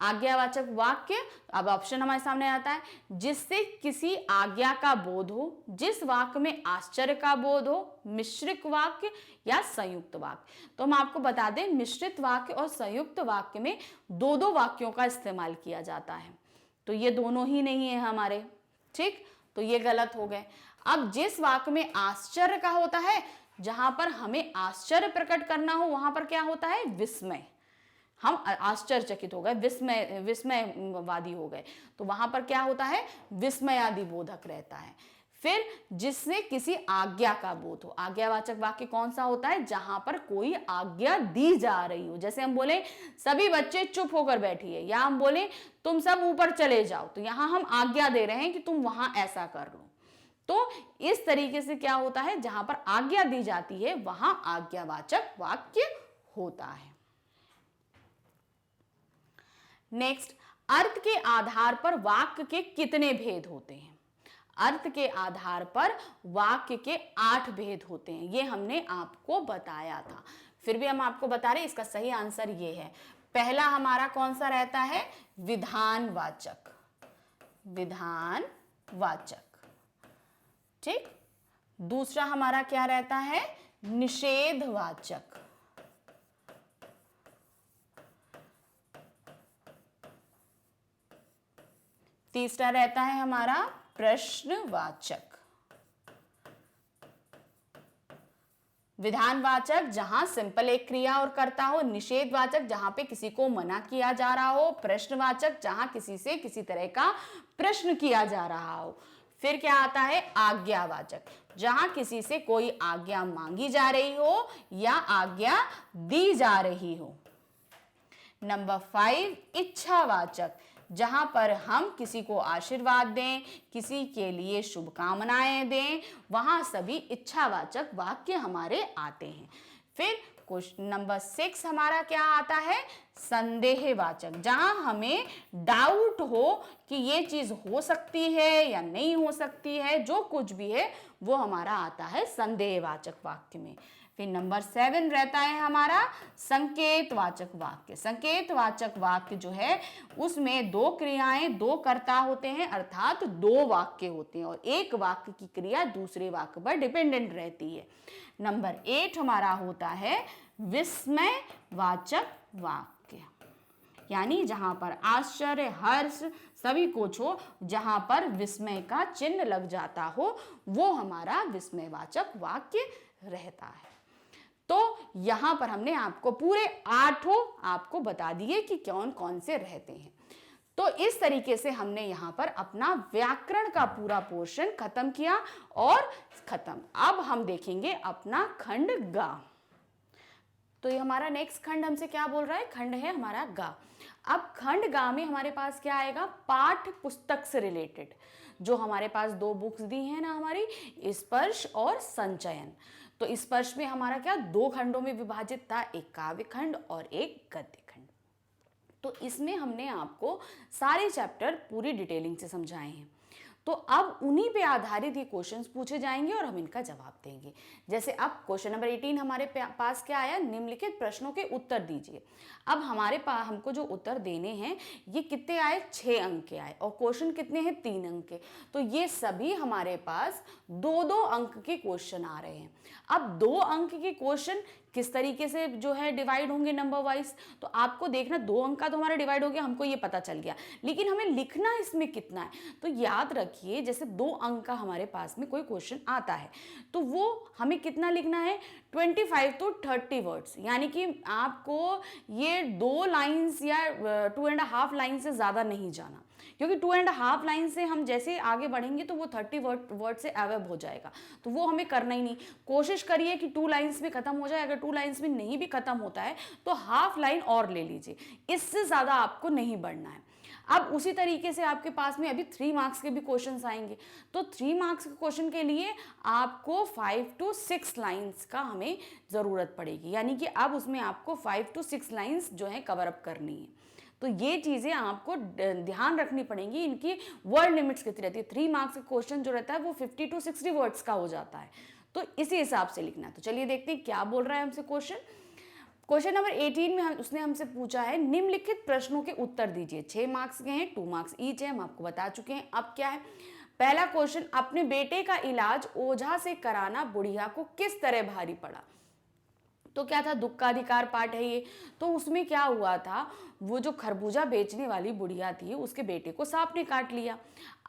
आज्ञावाचक वाक्य, अब ऑप्शन हमारे सामने आता है, जिससे किसी आज्ञा का बोध हो, जिस वाक्य में आश्चर्य का बोध हो, मिश्रित वाक्य या संयुक्त वाक्य। तो हम आपको बता दें, मिश्रित वाक्य और संयुक्त वाक्य में दो दो वाक्यों का इस्तेमाल किया जाता है, तो ये दोनों ही नहीं है हमारे, ठीक, तो ये गलत हो गए। अब जिस वाक्य में आश्चर्य का होता है, जहां पर हमें आश्चर्य प्रकट करना हो, वहां पर क्या होता है? विस्मय, हम आश्चर्यचकित हो गए, विस्मयवादी हो गए, तो वहां पर क्या होता है? विस्मयादि बोधक रहता है। फिर जिससे किसी आज्ञा का बोध हो, आज्ञावाचक वाक्य कौन सा होता है? जहां पर कोई आज्ञा दी जा रही हो, जैसे हम बोले सभी बच्चे चुप होकर बैठिए, या हम बोले तुम सब ऊपर चले जाओ, तो यहां हम आज्ञा दे रहे हैं कि तुम वहां ऐसा कर लो। तो इस तरीके से क्या होता है? जहां पर आज्ञा दी जाती है वहां आज्ञावाचक वाक्य होता है। नेक्स्ट, अर्थ के आधार पर वाक्य के कितने भेद होते हैं? अर्थ के आधार पर वाक्य के 8 भेद होते हैं, ये हमने आपको बताया था, फिर भी हम आपको बता रहे हैं, इसका सही आंसर ये है। पहला हमारा कौन सा रहता है? विधानवाचक, विधानवाचक, ठीक। दूसरा हमारा क्या रहता है? निषेधवाचक, तीसरा रहता है हमारा प्रश्नवाचक। विधानवाचक जहां सिंपल एक क्रिया और कर्ता हो, निषेधवाचक जहां पे किसी को मना किया जा रहा हो, प्रश्नवाचक जहां किसी से किसी तरह का प्रश्न किया जा रहा हो। फिर क्या आता है? आज्ञावाचक, जहां किसी से कोई आज्ञा मांगी जा रही हो या आज्ञा दी जा रही हो। नंबर 5, इच्छावाचक, जहां पर हम किसी को आशीर्वाद दें, किसी के लिए शुभकामनाएं दें, वहां सभी इच्छावाचक वाक्य हमारे आते हैं। फिर क्वेश्चन नंबर 6 हमारा क्या आता है? संदेहवाचक, जहां हमें डाउट हो कि ये चीज हो सकती है या नहीं हो सकती है, जो कुछ भी है वो हमारा आता है संदेहवाचक वाक्य में। फिर नंबर 7 रहता है हमारा संकेतवाचक वाक्य। संकेतवाचक वाक्य जो है उसमें दो क्रियाएं, दो कर्ता होते हैं, अर्थात दो वाक्य होते हैं और एक वाक्य की क्रिया दूसरे वाक्य पर डिपेंडेंट रहती है। नंबर 8 हमारा होता है विस्मयवाचक वाक्य, यानी जहां पर आश्चर्य, हर्ष सभी कुछ हो, जहां पर विस्मय का चिन्ह लग जाता हो, वो हमारा विस्मयवाचक वाक्य रहता है। तो यहां पर हमने आपको पूरे 8 आपको बता दिए कि कौन कौन से रहते हैं। तो इस तरीके से हमने यहां पर अपना व्याकरण का पूरा पोर्शन खत्म किया और खत्म। अब हम देखेंगे अपना खंड गा। तो ये हमारा नेक्स्ट खंड हमसे क्या बोल रहा है? खंड है हमारा गा। अब खंड गा में हमारे पास क्या आएगा? पाठ्य पुस्तक से रिलेटेड, जो हमारे पास 2 बुक्स दी हैं ना हमारी, स्पर्श और संचयन। तो स्पर्श में हमारा क्या 2 खंडों में विभाजित था, एक काव्य खंड और एक गद्य खंड। तो इसमें हमने आपको सारे चैप्टर पूरी डिटेलिंग से समझाए हैं। तो अब उन्हीं पे आधारित ये क्वेश्चंस पूछे जाएंगे और हम इनका जवाब देंगे। जैसे अब क्वेश्चन नंबर 18 हमारे पास क्या आया? निम्नलिखित प्रश्नों के उत्तर दीजिए। अब हमारे पास हमको जो उत्तर देने हैं ये कितने आए? 6 अंक के आए। और क्वेश्चन कितने हैं? 3 अंक के। तो ये सभी हमारे पास 2-2 अंक के क्वेश्चन आ रहे हैं। अब 2 अंक के क्वेश्चन किस तरीके से जो है डिवाइड होंगे नंबर वाइज, तो आपको देखना 2 अंक का तो हमारा डिवाइड हो गया, हमको ये पता चल गया, लेकिन हमें लिखना इसमें कितना है। तो याद रखिए जैसे 2 अंक का हमारे पास में कोई क्वेश्चन आता है तो वो हमें कितना लिखना है, 25 to 30 वर्ड्स, यानी कि आपको ये 2 लाइन्स या 2.5 लाइन से ज़्यादा नहीं जाना, क्योंकि 2.5 लाइन से हम जैसे आगे बढ़ेंगे तो वो 30 वर्ड से अवेब हो जाएगा, तो वो हमें करना ही नहीं। कोशिश करिए कि 2 लाइन्स में खत्म हो जाए, अगर 2 लाइन्स में नहीं भी खत्म होता है तो हाफ लाइन और ले लीजिए, इससे ज़्यादा आपको नहीं बढ़ना है। अब उसी तरीके से आपके पास में अभी 3 मार्क्स के भी क्वेश्चंस आएंगे, तो 3 मार्क्स के क्वेश्चन के लिए आपको 5 to 6 लाइन्स का हमें ज़रूरत पड़ेगी, यानी कि अब उसमें आपको 5 to 6 लाइन्स जो है कवर अप करनी है। तो ये चीज़ें आपको ध्यान रखनी पड़ेंगी, इनकी वर्ड लिमिट्स कितनी रहती है। 3 मार्क्स का क्वेश्चन जो रहता है वो 50 to 60 वर्ड्स का हो जाता है, तो इसी हिसाब से लिखना है। तो चलिए देखते हैं क्या बोल रहा है हमसे क्वेश्चन। क्वेश्चन नंबर 18 में उसने हमसे पूछा है निम्नलिखित प्रश्नों के उत्तर दीजिए। 6 मार्क्स के हैं, 2 मार्क्स ईच है, हम आपको बता चुके हैं। अब क्या है, पहला क्वेश्चन, अपने बेटे का इलाज ओझा से कराना बुढ़िया को किस तरह भारी पड़ा। तो क्या था, दुख का अधिकार पाठ है ये। तो उसमें क्या हुआ था, वो जो खरबूजा बेचने वाली बुढ़िया थी उसके बेटे को सांप ने काट लिया।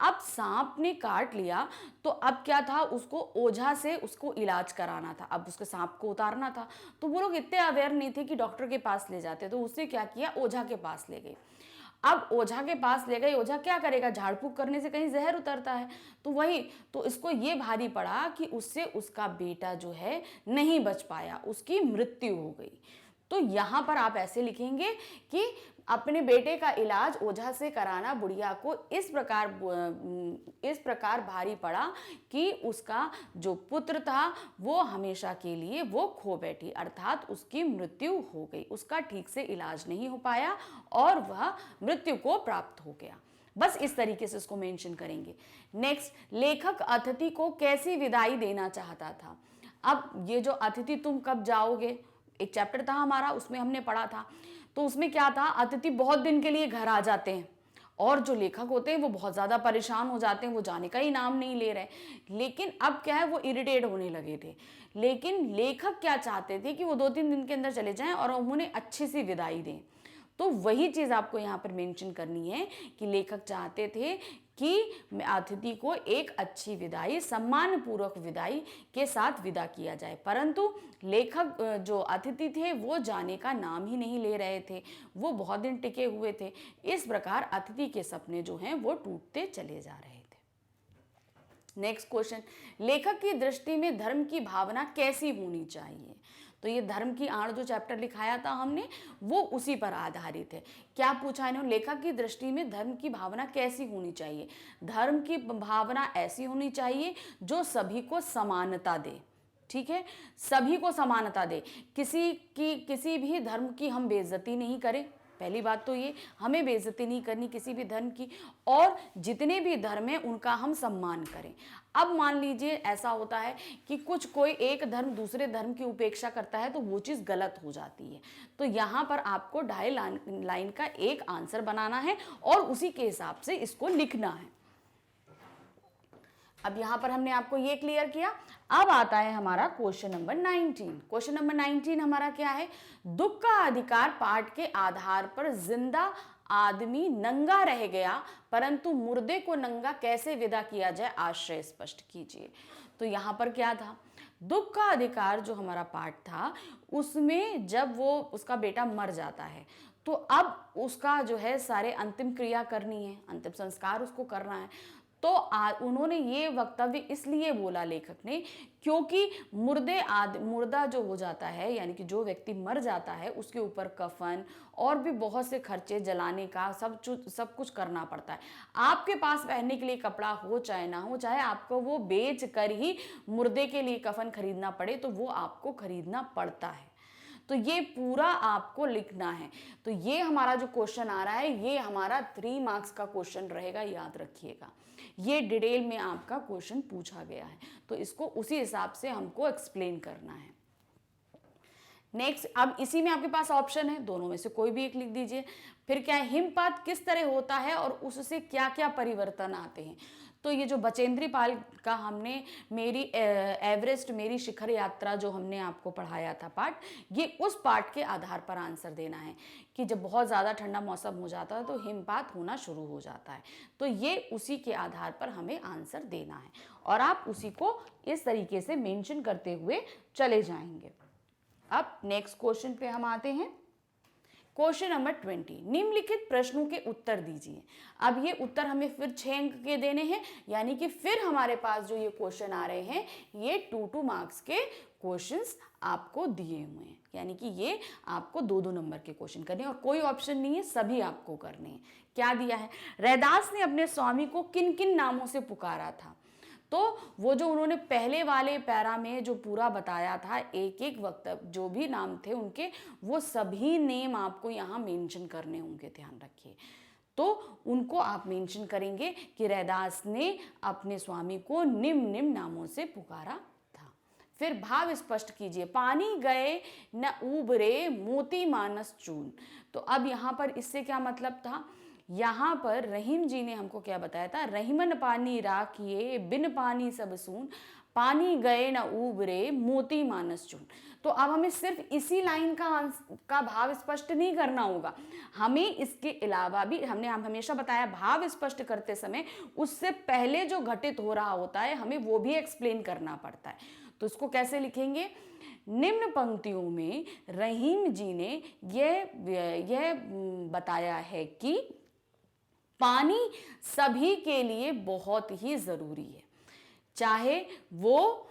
अब सांप ने काट लिया तो अब क्या था, उसको ओझा से उसको इलाज कराना था, अब उसके सांप को उतारना था। तो वो लोग इतने अवेयर नहीं थे कि डॉक्टर के पास ले जाते, तो उसने क्या किया, ओझा के पास ले गए। अब ओझा के पास ले गए, ओझा क्या करेगा, झाड़ फूक करने से कहीं जहर उतरता है, तो वही, तो इसको ये भारी पड़ा कि उससे उसका बेटा जो है नहीं बच पाया, उसकी मृत्यु हो गई। तो यहाँ पर आप ऐसे लिखेंगे कि अपने बेटे का इलाज ओझा से कराना बुढ़िया को इस प्रकार भारी पड़ा कि उसका जो पुत्र था वो हमेशा के लिए वो खो बैठी, अर्थात उसकी मृत्यु हो गई, उसका ठीक से इलाज नहीं हो पाया और वह मृत्यु को प्राप्त हो गया। बस इस तरीके से इसको मेंशन करेंगे। नेक्स्ट, लेखक अतिथि को कैसी विदाई देना चाहता था। अब ये जो अतिथि तुम कब जाओगे, एक चैप्टर था हमारा, उसमें हमने पढ़ा था। तो उसमें क्या था, अतिथि बहुत दिन के लिए घर आ जाते हैं और जो लेखक होते हैं वो बहुत ज़्यादा परेशान हो जाते हैं, वो जाने का ही नाम नहीं ले रहे। लेकिन अब क्या है, वो इरिटेट होने लगे थे, लेकिन लेखक क्या चाहते थे कि वो 2-3 दिन के अंदर चले जाएं और उन्हें अच्छी सी विदाई दें। तो वही चीज़ आपको यहाँ पर मेंशन करनी है कि लेखक चाहते थे कि अतिथि को एक अच्छी विदाई, सम्मानपूर्वक विदाई के साथ विदा किया जाए, परंतु लेखक जो अतिथि थे वो जाने का नाम ही नहीं ले रहे थे, वो बहुत दिन टिके हुए थे। इस प्रकार अतिथि के सपने जो हैं वो टूटते चले जा रहे थे। नेक्स्ट क्वेश्चन, लेखक की दृष्टि में धर्म की भावना कैसी होनी चाहिए। तो ये धर्म की आड़ जो चैप्टर लिखाया था हमने वो उसी पर आधारित है। क्या पूछा इन्होंने, लेखक की दृष्टि में धर्म की भावना कैसी होनी चाहिए। धर्म की भावना ऐसी होनी चाहिए जो सभी को समानता दे, ठीक है, सभी को समानता दे, किसी भी धर्म की हम बेइज्जती नहीं करें। पहली बात तो ये, हमें बेइज्जती नहीं करनी किसी भी धर्म की, और जितने भी धर्म हैं उनका हम सम्मान करें। अब मान लीजिए ऐसा होता है कि कोई एक धर्म दूसरे धर्म की उपेक्षा करता है तो वो चीज़ गलत हो जाती है। तो यहाँ पर आपको 2.5 लाइन का एक आंसर बनाना है और उसी के हिसाब से इसको लिखना है। अब यहाँ पर हमने आपको ये क्लियर किया। अब आता है हमारा क्वेश्चन नंबर 19। क्वेश्चन नंबर 19 हमारा क्या है, दुख का अधिकार पाठ के आधार पर जिंदा आदमी नंगा रह गया परंतु मुर्दे को नंगा कैसे विदा किया जाए, आशय स्पष्ट कीजिए। तो यहाँ पर क्या था, दुख का अधिकार जो हमारा पाठ था उसमें जब वो उसका बेटा मर जाता है तो अब उसका जो है सारे अंतिम क्रिया करनी है, अंतिम संस्कार उसको करना है। तो उन्होंने ये वक्तव्य इसलिए बोला लेखक ने क्योंकि मुर्दा जो हो जाता है, यानी कि जो व्यक्ति मर जाता है उसके ऊपर कफन और भी बहुत से खर्चे, जलाने का सब कुछ करना पड़ता है। आपके पास पहनने के लिए कपड़ा हो चाहे ना हो, चाहे आपको वो बेच कर ही मुर्दे के लिए कफन खरीदना पड़े तो वो आपको खरीदना पड़ता है। तो ये पूरा आपको लिखना है। तो ये हमारा जो क्वेश्चन आ रहा है ये हमारा 3 मार्क्स का क्वेश्चन रहेगा, याद रखिएगा। ये डिटेल में आपका क्वेश्चन पूछा गया है तो इसको उसी हिसाब से हमको एक्सप्लेन करना है। नेक्स्ट, अब इसी में आपके पास ऑप्शन है, दोनों में से कोई भी एक लिख दीजिए। फिर क्या है, हिमपात किस तरह होता है और उससे क्या क्या परिवर्तन आते हैं। तो ये जो बचेंद्री पाल का हमने मेरी एवरेस्ट मेरी शिखर यात्रा जो हमने आपको पढ़ाया था पाठ, ये उस पाठ के आधार पर आंसर देना है कि जब बहुत ज़्यादा ठंडा मौसम हो जाता है तो हिमपात होना शुरू हो जाता है। तो ये उसी के आधार पर हमें आंसर देना है और आप उसी को इस तरीके से मेंशन करते हुए चले जाएंगे। अब नेक्स्ट क्वेश्चन पे हम आते हैं। क्वेश्चन नंबर 20, निम्नलिखित प्रश्नों के उत्तर दीजिए। अब ये उत्तर हमें फिर 6 अंक के देने हैं, यानी कि फिर हमारे पास जो ये क्वेश्चन आ रहे हैं ये 2 मार्क्स के क्वेश्चंस आपको दिए हुए हैं, यानी कि ये आपको 2 नंबर के क्वेश्चन करने हैं और कोई ऑप्शन नहीं है, सभी आपको करने हैं। क्या दिया है, रैदास ने अपने स्वामी को किन किन नामों से पुकारा था। तो वो जो उन्होंने पहले वाले पैरा में जो पूरा बताया था, एक एक वक्त जो भी नाम थे उनके, वो सभी नेम आपको यहाँ मेंशन करने होंगे, ध्यान रखिए। तो उनको आप मेंशन करेंगे कि रैदास ने अपने स्वामी को निम्न निम्न नामों से पुकारा था। फिर भाव स्पष्ट कीजिए। पानी गए न उबरे मोती मानस चून। तो अब यहाँ पर इससे क्या मतलब था, यहाँ पर रहीम जी ने हमको क्या बताया था, रहीमन पानी राखिए बिन पानी सब सून, पानी गए न उबरे मोती मानस चून। तो अब हमें सिर्फ इसी लाइन का भाव स्पष्ट नहीं करना होगा, हमें इसके अलावा भी हम हमेशा बताया भाव स्पष्ट करते समय उससे पहले जो घटित हो रहा होता है हमें वो भी एक्सप्लेन करना पड़ता है। तो इसको कैसे लिखेंगे, निम्न पंक्तियों में रहीम जी ने यह बताया है कि पानी सभी के लिए बहुत ही ज़रूरी है, चाहे वो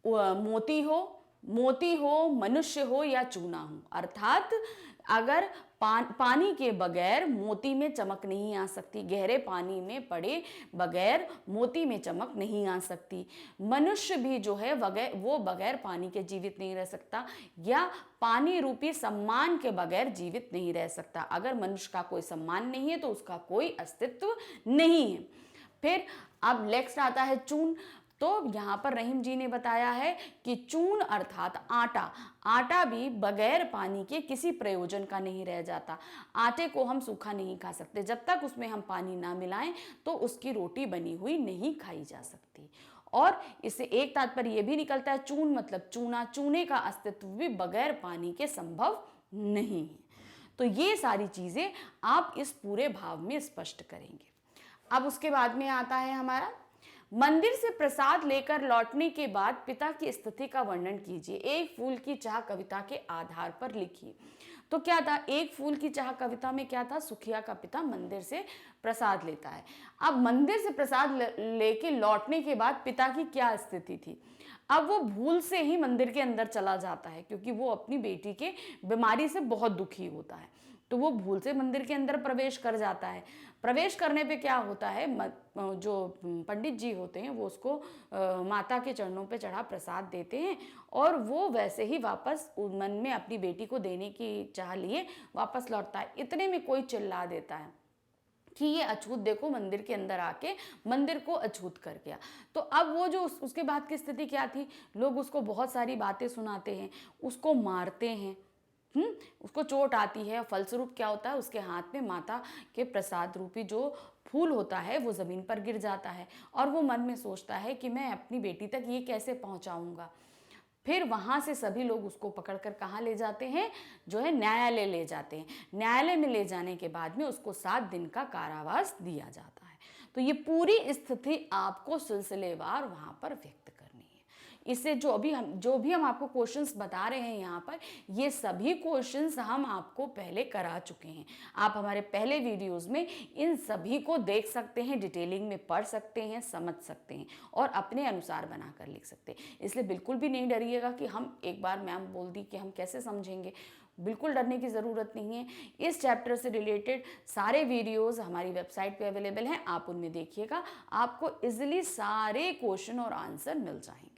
मोती हो, मनुष्य हो या चूना हो। अर्थात अगर पानी के बगैर मोती में चमक नहीं आ सकती, गहरे पानी में पड़े बगैर मोती में चमक नहीं आ सकती। मनुष्य भी जो है वो बगैर पानी के जीवित नहीं रह सकता, या पानी रूपी सम्मान के बगैर जीवित नहीं रह सकता। अगर मनुष्य का कोई सम्मान नहीं है तो उसका कोई अस्तित्व नहीं है। फिर अब नेक्स्ट आता है चून। तो यहाँ पर रहीम जी ने बताया है कि चून अर्थात आटा भी बगैर पानी के किसी प्रयोजन का नहीं रह जाता। आटे को हम सूखा नहीं खा सकते, जब तक उसमें हम पानी ना मिलाएं तो उसकी रोटी बनी हुई नहीं खाई जा सकती। और इससे एक तात्पर्य यह भी निकलता है, चून मतलब चूना, चूने का अस्तित्व भी बगैर पानी के संभव नहीं है। तो ये सारी चीजें आप इस पूरे भाव में स्पष्ट करेंगे। अब उसके बाद में आता है हमारा, मंदिर से प्रसाद लेकर लौटने के बाद पिता की स्थिति का वर्णन कीजिए। एक फूल की चाह कविता के आधार पर लिखिए। तो क्या था, एक फूल की चाह कविता में क्या था, सुखिया का पिता मंदिर से प्रसाद लेता है। अब मंदिर से प्रसाद लेके लौटने के बाद पिता की क्या स्थिति थी, अब वो भूल से ही मंदिर के अंदर चला जाता है क्योंकि वो अपनी बेटी के बीमारी से बहुत दुखी होता है। तो वो भूल से मंदिर के अंदर प्रवेश कर जाता है। प्रवेश करने पे क्या होता है, जो पंडित जी होते हैं वो उसको माता के चरणों पे चढ़ा प्रसाद देते हैं और वो वैसे ही वापस मन में अपनी बेटी को देने की चाह लिए वापस लौटता है। इतने में कोई चिल्ला देता है कि ये अछूत देखो मंदिर के अंदर आके मंदिर को अछूत कर गया। तो अब वो जो उसके बाद की स्थिति क्या थी, लोग उसको बहुत सारी बातें सुनाते हैं, उसको मारते हैं, उसको चोट आती है। फलस्वरूप क्या होता है, उसके हाथ में माता के प्रसाद रूपी जो फूल होता है वो ज़मीन पर गिर जाता है और वो मन में सोचता है कि मैं अपनी बेटी तक ये कैसे पहुंचाऊंगा। फिर वहाँ से सभी लोग उसको पकड़कर कहाँ ले जाते हैं, जो है न्यायालय ले जाते हैं। न्यायालय में ले जाने के बाद में उसको 7 दिन का कारावास दिया जाता है। तो ये पूरी स्थिति आपको सिलसिलेवार वहाँ पर व्यक्त करनी है। इससे जो भी हम आपको क्वेश्चंस बता रहे हैं यहाँ पर, ये सभी क्वेश्चंस हम आपको पहले करा चुके हैं। आप हमारे पहले वीडियोस में इन सभी को देख सकते हैं, डिटेलिंग में पढ़ सकते हैं, समझ सकते हैं और अपने अनुसार बनाकर लिख सकते हैं। इसलिए बिल्कुल भी नहीं डरिएगा कि हम एक बार मैम बोल दी कि हम कैसे समझेंगे, बिल्कुल डरने की ज़रूरत नहीं है। इस चैप्टर से रिलेटेड सारे वीडियोस हमारी वेबसाइट पे अवेलेबल हैं, आप उनमें देखिएगा, आपको इजीली सारे क्वेश्चन और आंसर मिल जाएंगे।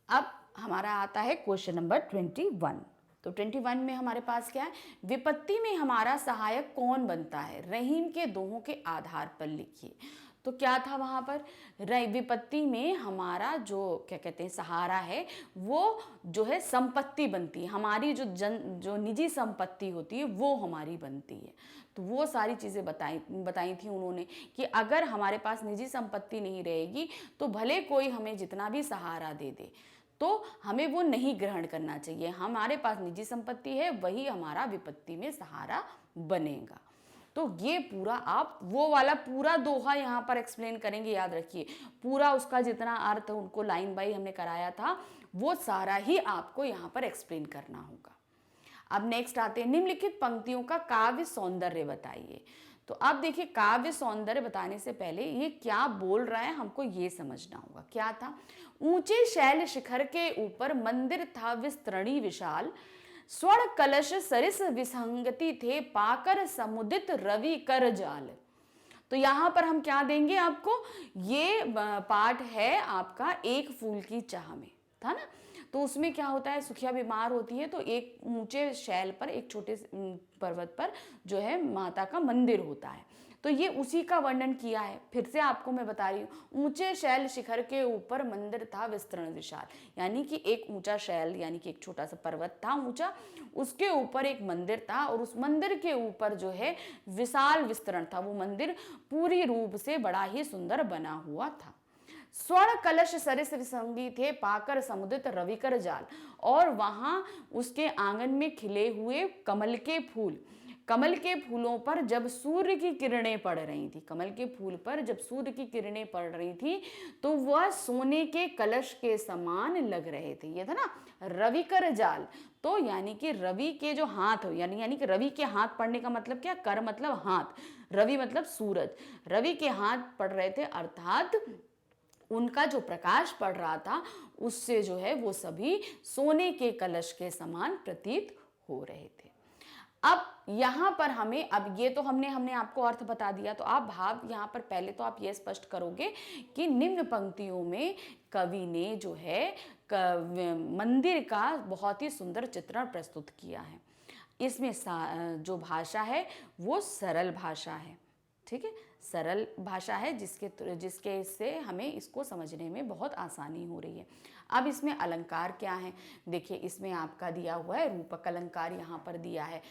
अब हमारा आता है क्वेश्चन नंबर 21। तो 21 में हमारे पास क्या है, विपत्ति में हमारा सहायक कौन बनता है, रहीम के दोहों के आधार पर लिखिए। तो क्या था वहाँ पर, विपत्ति में हमारा जो क्या कहते हैं सहारा है वो जो है संपत्ति बनती है, हमारी जो निजी संपत्ति होती है वो हमारी बनती है। तो वो सारी चीज़ें बताई थी उन्होंने कि अगर हमारे पास निजी संपत्ति नहीं रहेगी तो भले कोई हमें जितना भी सहारा दे दे तो हमें वो नहीं ग्रहण करना चाहिए। हमारे पास निजी संपत्ति है, वही हमारा विपत्ति में सहारा बनेगा। तो ये पूरा आप वो वाला पूरा दोहा यहाँ पर एक्सप्लेन करेंगे, याद रखिए पूरा उसका जितना अर्थ उनको लाइन बाई हमने कराया था वो सारा ही आपको यहाँ पर एक्सप्लेन करना होगा। अब नेक्स्ट आते हैं, निम्नलिखित पंक्तियों का काव्य सौंदर्य बताइए। तो अब देखिए काव्य सौंदर्य बताने से पहले ये क्या बोल रहा है हमको ये समझना होगा। क्या था, ऊंचे शैल शिखर के ऊपर मंदिर था विस्तरणी विशाल, स्वर्ण कलश सरिस विसंगति थे पाकर समुदित रवि कर जाल। तो यहाँ पर हम क्या देंगे आपको, ये पाठ है आपका एक फूल की चाह में था ना। तो उसमें क्या होता है, सुखिया बीमार होती है तो एक ऊंचे शैल पर, एक छोटे पर्वत पर जो है माता का मंदिर होता है। तो ये उसी का वर्णन किया है। फिर से आपको मैं बता रही हूँ, ऊंचे शैल शिखर के ऊपर मंदिर था विस्तृण विशाल, यानी कि एक ऊंचा शैल यानी कि एक छोटा सा पर्वत था ऊंचा, उसके ऊपर एक मंदिर था और उस मंदिर के ऊपर जो है विशाल विस्तरण था। वो मंदिर पूरी रूप से बड़ा ही सुंदर बना हुआ था। स्वर्ण कलश सरिस विसंगी थे पाकर समुदित रविकर जाल, और वहां उसके आंगन में खिले हुए कमल के फूल, कमल के फूलों पर जब सूर्य की किरणें पड़ रही थी, कमल के फूल पर जब सूर्य की किरणें पड़ रही थी तो वह सोने के कलश के समान लग रहे थे। ये था ना रविकर जाल, तो यानी कि रवि के जो हाथ हो, यानी कि रवि के हाथ पड़ने का मतलब क्या, कर मतलब हाथ, रवि मतलब सूरज, रवि के हाथ पड़ रहे थे अर्थात उनका जो प्रकाश पड़ रहा था उससे जो है वो सभी सोने के कलश के समान प्रतीत हो रहे थे। अब यहाँ पर हमें, अब ये तो हमने आपको अर्थ बता दिया, तो आप भाव यहाँ पर पहले तो आप ये स्पष्ट करोगे कि निम्न पंक्तियों में कवि ने जो है मंदिर का बहुत ही सुंदर चित्रण प्रस्तुत किया है। इसमें जो भाषा है वो सरल भाषा है, ठीक है, सरल भाषा है जिसके से हमें इसको समझने में बहुत आसानी हो रही है। अब इसमें अलंकार क्या है, देखिए इसमें आपका दिया हुआ है रूपक अलंकार, यहाँ पर दिया है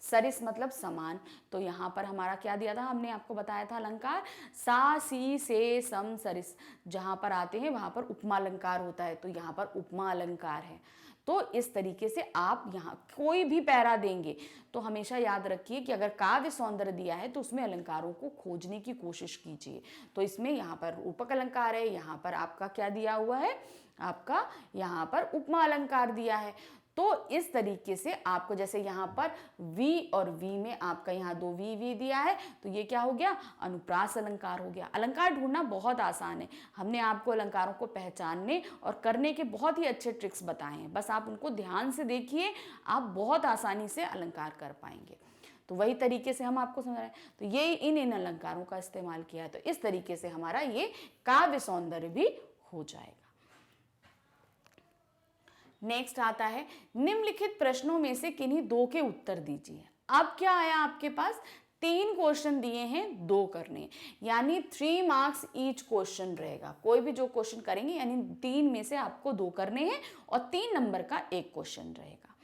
सरिस मतलब समान, तो यहाँ पर हमारा क्या दिया था, हमने आपको बताया था अलंकार सा सी से सम सरिस, जहाँ पर आते हैं वहाँ पर उपमा अलंकार होता है, तो यहाँ पर उपमा अलंकार है। तो इस तरीके से आप यहाँ कोई भी पैरा देंगे तो हमेशा याद रखिए कि अगर काव्य सौंदर्य दिया है तो उसमें अलंकारों को खोजने की कोशिश कीजिए। तो इसमें यहाँ पर रूपक अलंकार है, यहाँ पर आपका क्या दिया हुआ है, आपका यहाँ पर उपमा अलंकार दिया है। तो इस तरीके से आपको, जैसे यहाँ पर वी और वी में आपका यहाँ दो वी दिया है, तो ये क्या हो गया, अनुप्रास अलंकार हो गया। अलंकार ढूंढना बहुत आसान है, हमने आपको अलंकारों को पहचानने और करने के बहुत ही अच्छे ट्रिक्स बताए हैं, बस आप उनको ध्यान से देखिए, आप बहुत आसानी से अलंकार कर पाएंगे। तो वही तरीके से हम आपको समझ रहे हैं, तो ये इन अलंकारों का इस्तेमाल किया है, तो इस तरीके से हमारा ये काव्य सौंदर्य भी हो जाएगा। नेक्स्ट आता है, निम्नलिखित प्रश्नों में से किन्हीं दो के उत्तर दीजिए। अब क्या आया आपके पास, 3 क्वेश्चन दिए हैं, 2 करने, यानी 3 मार्क्स ईच क्वेश्चन रहेगा। कोई भी जो क्वेश्चन करेंगे यानी 3 में से आपको 2 करने हैं और 3 नंबर का 1 क्वेश्चन रहेगा।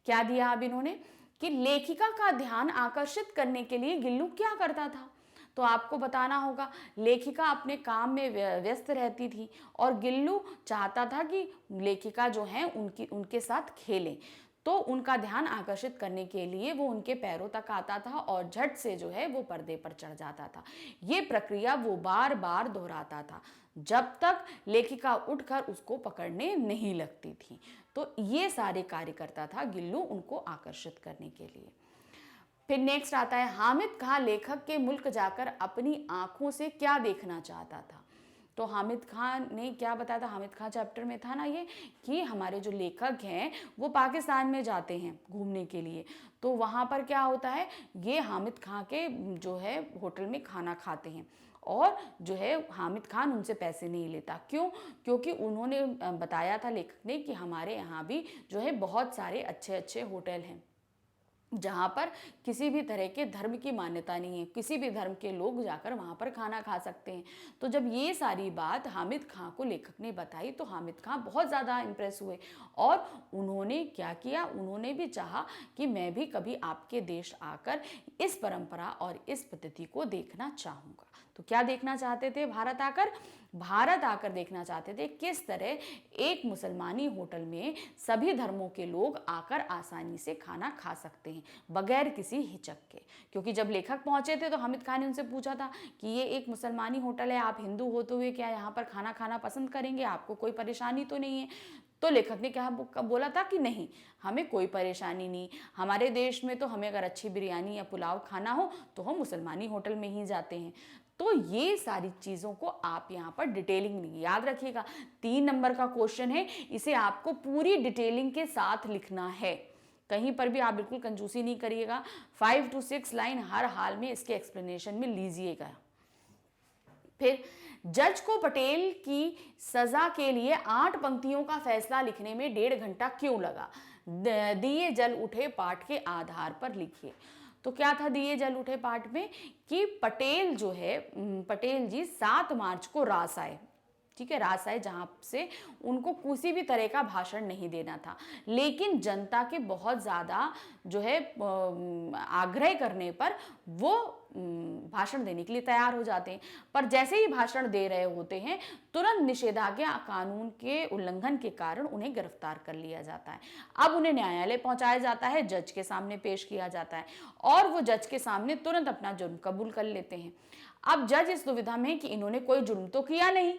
क्या दिया अब इन्होंने कि लेखिका का ध्यान आकर्षित करने के लिए गिल्लू क्या करता था। तो आपको बताना होगा, लेखिका अपने काम में व्यस्त रहती थी और गिल्लू चाहता था कि लेखिका जो है उनके साथ खेलें, तो उनका ध्यान आकर्षित करने के लिए वो उनके पैरों तक आता था और झट से जो है वो पर्दे पर चढ़ जाता था। ये प्रक्रिया वो बार बार दोहराता था जब तक लेखिका उठकर उसको पकड़ने नहीं लगती थी। तो ये सारे कार्य करता था गिल्लू उनको आकर्षित करने के लिए। फिर नेक्स्ट आता है, हामिद खां लेखक के मुल्क जाकर अपनी आंखों से क्या देखना चाहता था। तो हामिद खां ने क्या बताया था, हामिद खां चैप्टर में था ना ये, कि हमारे जो लेखक हैं वो पाकिस्तान में जाते हैं घूमने के लिए, तो वहाँ पर क्या होता है, ये हामिद खां के जो है होटल में खाना खाते हैं और जो है हामिद खान उनसे पैसे नहीं लेता। क्यों, क्योंकि उन्होंने बताया था लेखक ने कि हमारे यहाँ भी जो है बहुत सारे अच्छे अच्छे होटल हैं, जहाँ पर किसी भी तरह के धर्म की मान्यता नहीं है, किसी भी धर्म के लोग जाकर वहाँ पर खाना खा सकते हैं। तो जब ये सारी बात हामिद खां को लेखक ने बताई तो हामिद खां बहुत ज़्यादा इम्प्रेस हुए और उन्होंने क्या किया, उन्होंने भी चाहा कि मैं भी कभी आपके देश आकर इस परंपरा और इस पद्धति को देखना चाहूँगा। तो क्या देखना चाहते थे भारत आकर देखना चाहते थे किस तरह एक मुसलमानी होटल में सभी धर्मों के लोग आकर आसानी से खाना खा सकते हैं बगैर किसी हिचक के। क्योंकि जब लेखक पहुंचे थे तो हामिद खान ने उनसे पूछा था कि ये एक मुसलमानी होटल है, आप हिंदू होते हुए क्या यहाँ पर खाना खाना पसंद करेंगे, आपको कोई परेशानी तो नहीं है? तो लेखक ने क्या बोला था कि नहीं, हमें कोई परेशानी नहीं, हमारे देश में तो हमें अगर अच्छी बिरयानी या पुलाव खाना हो तो हम मुसलमानी होटल में ही जाते हैं। तो ये सारी चीज़ों को आप यहाँ पर डिटेलिंग याद रखिएगा। 3 नंबर का क्वेश्चन है, इसे आपको पूरी डिटेलिंग के साथ लिखना है, कहीं पर भी आप बिल्कुल कंजूसी नहीं करिएगा। 5 to 6 लाइन हर हाल में इसके एक्सप्लेनेशन में लीजिएगा। फिर जज को पटेल की सजा के लिए 8 पंक्तियों का फैसला लिखने में 1.5 घंटा क्यों लगा? दिए जल उठे पाठ के आधार पर लिखिए। तो क्या था दिए जल उठे पाठ में कि पटेल जो है, पटेल जी 7 मार्च को रास आए, ठीक है, रास आए, जहाँ से उनको किसी भी तरह का भाषण नहीं देना था, लेकिन जनता के बहुत ज़्यादा जो है आग्रह करने पर वो भाषण देने के लिए तैयार हो जाते हैं। पर जैसे ही भाषण दे रहे होते हैं तुरंत निषेधाज्ञा कानून के उल्लंघन के कारण उन्हें गिरफ्तार कर लिया जाता है। अब उन्हें न्यायालय पहुंचाया जाता है, जज के सामने पेश किया जाता है और वो जज के सामने तुरंत अपना जुर्म कबूल कर लेते हैं। अब जज इस दुविधा में कि इन्होंने कोई जुर्म तो किया नहीं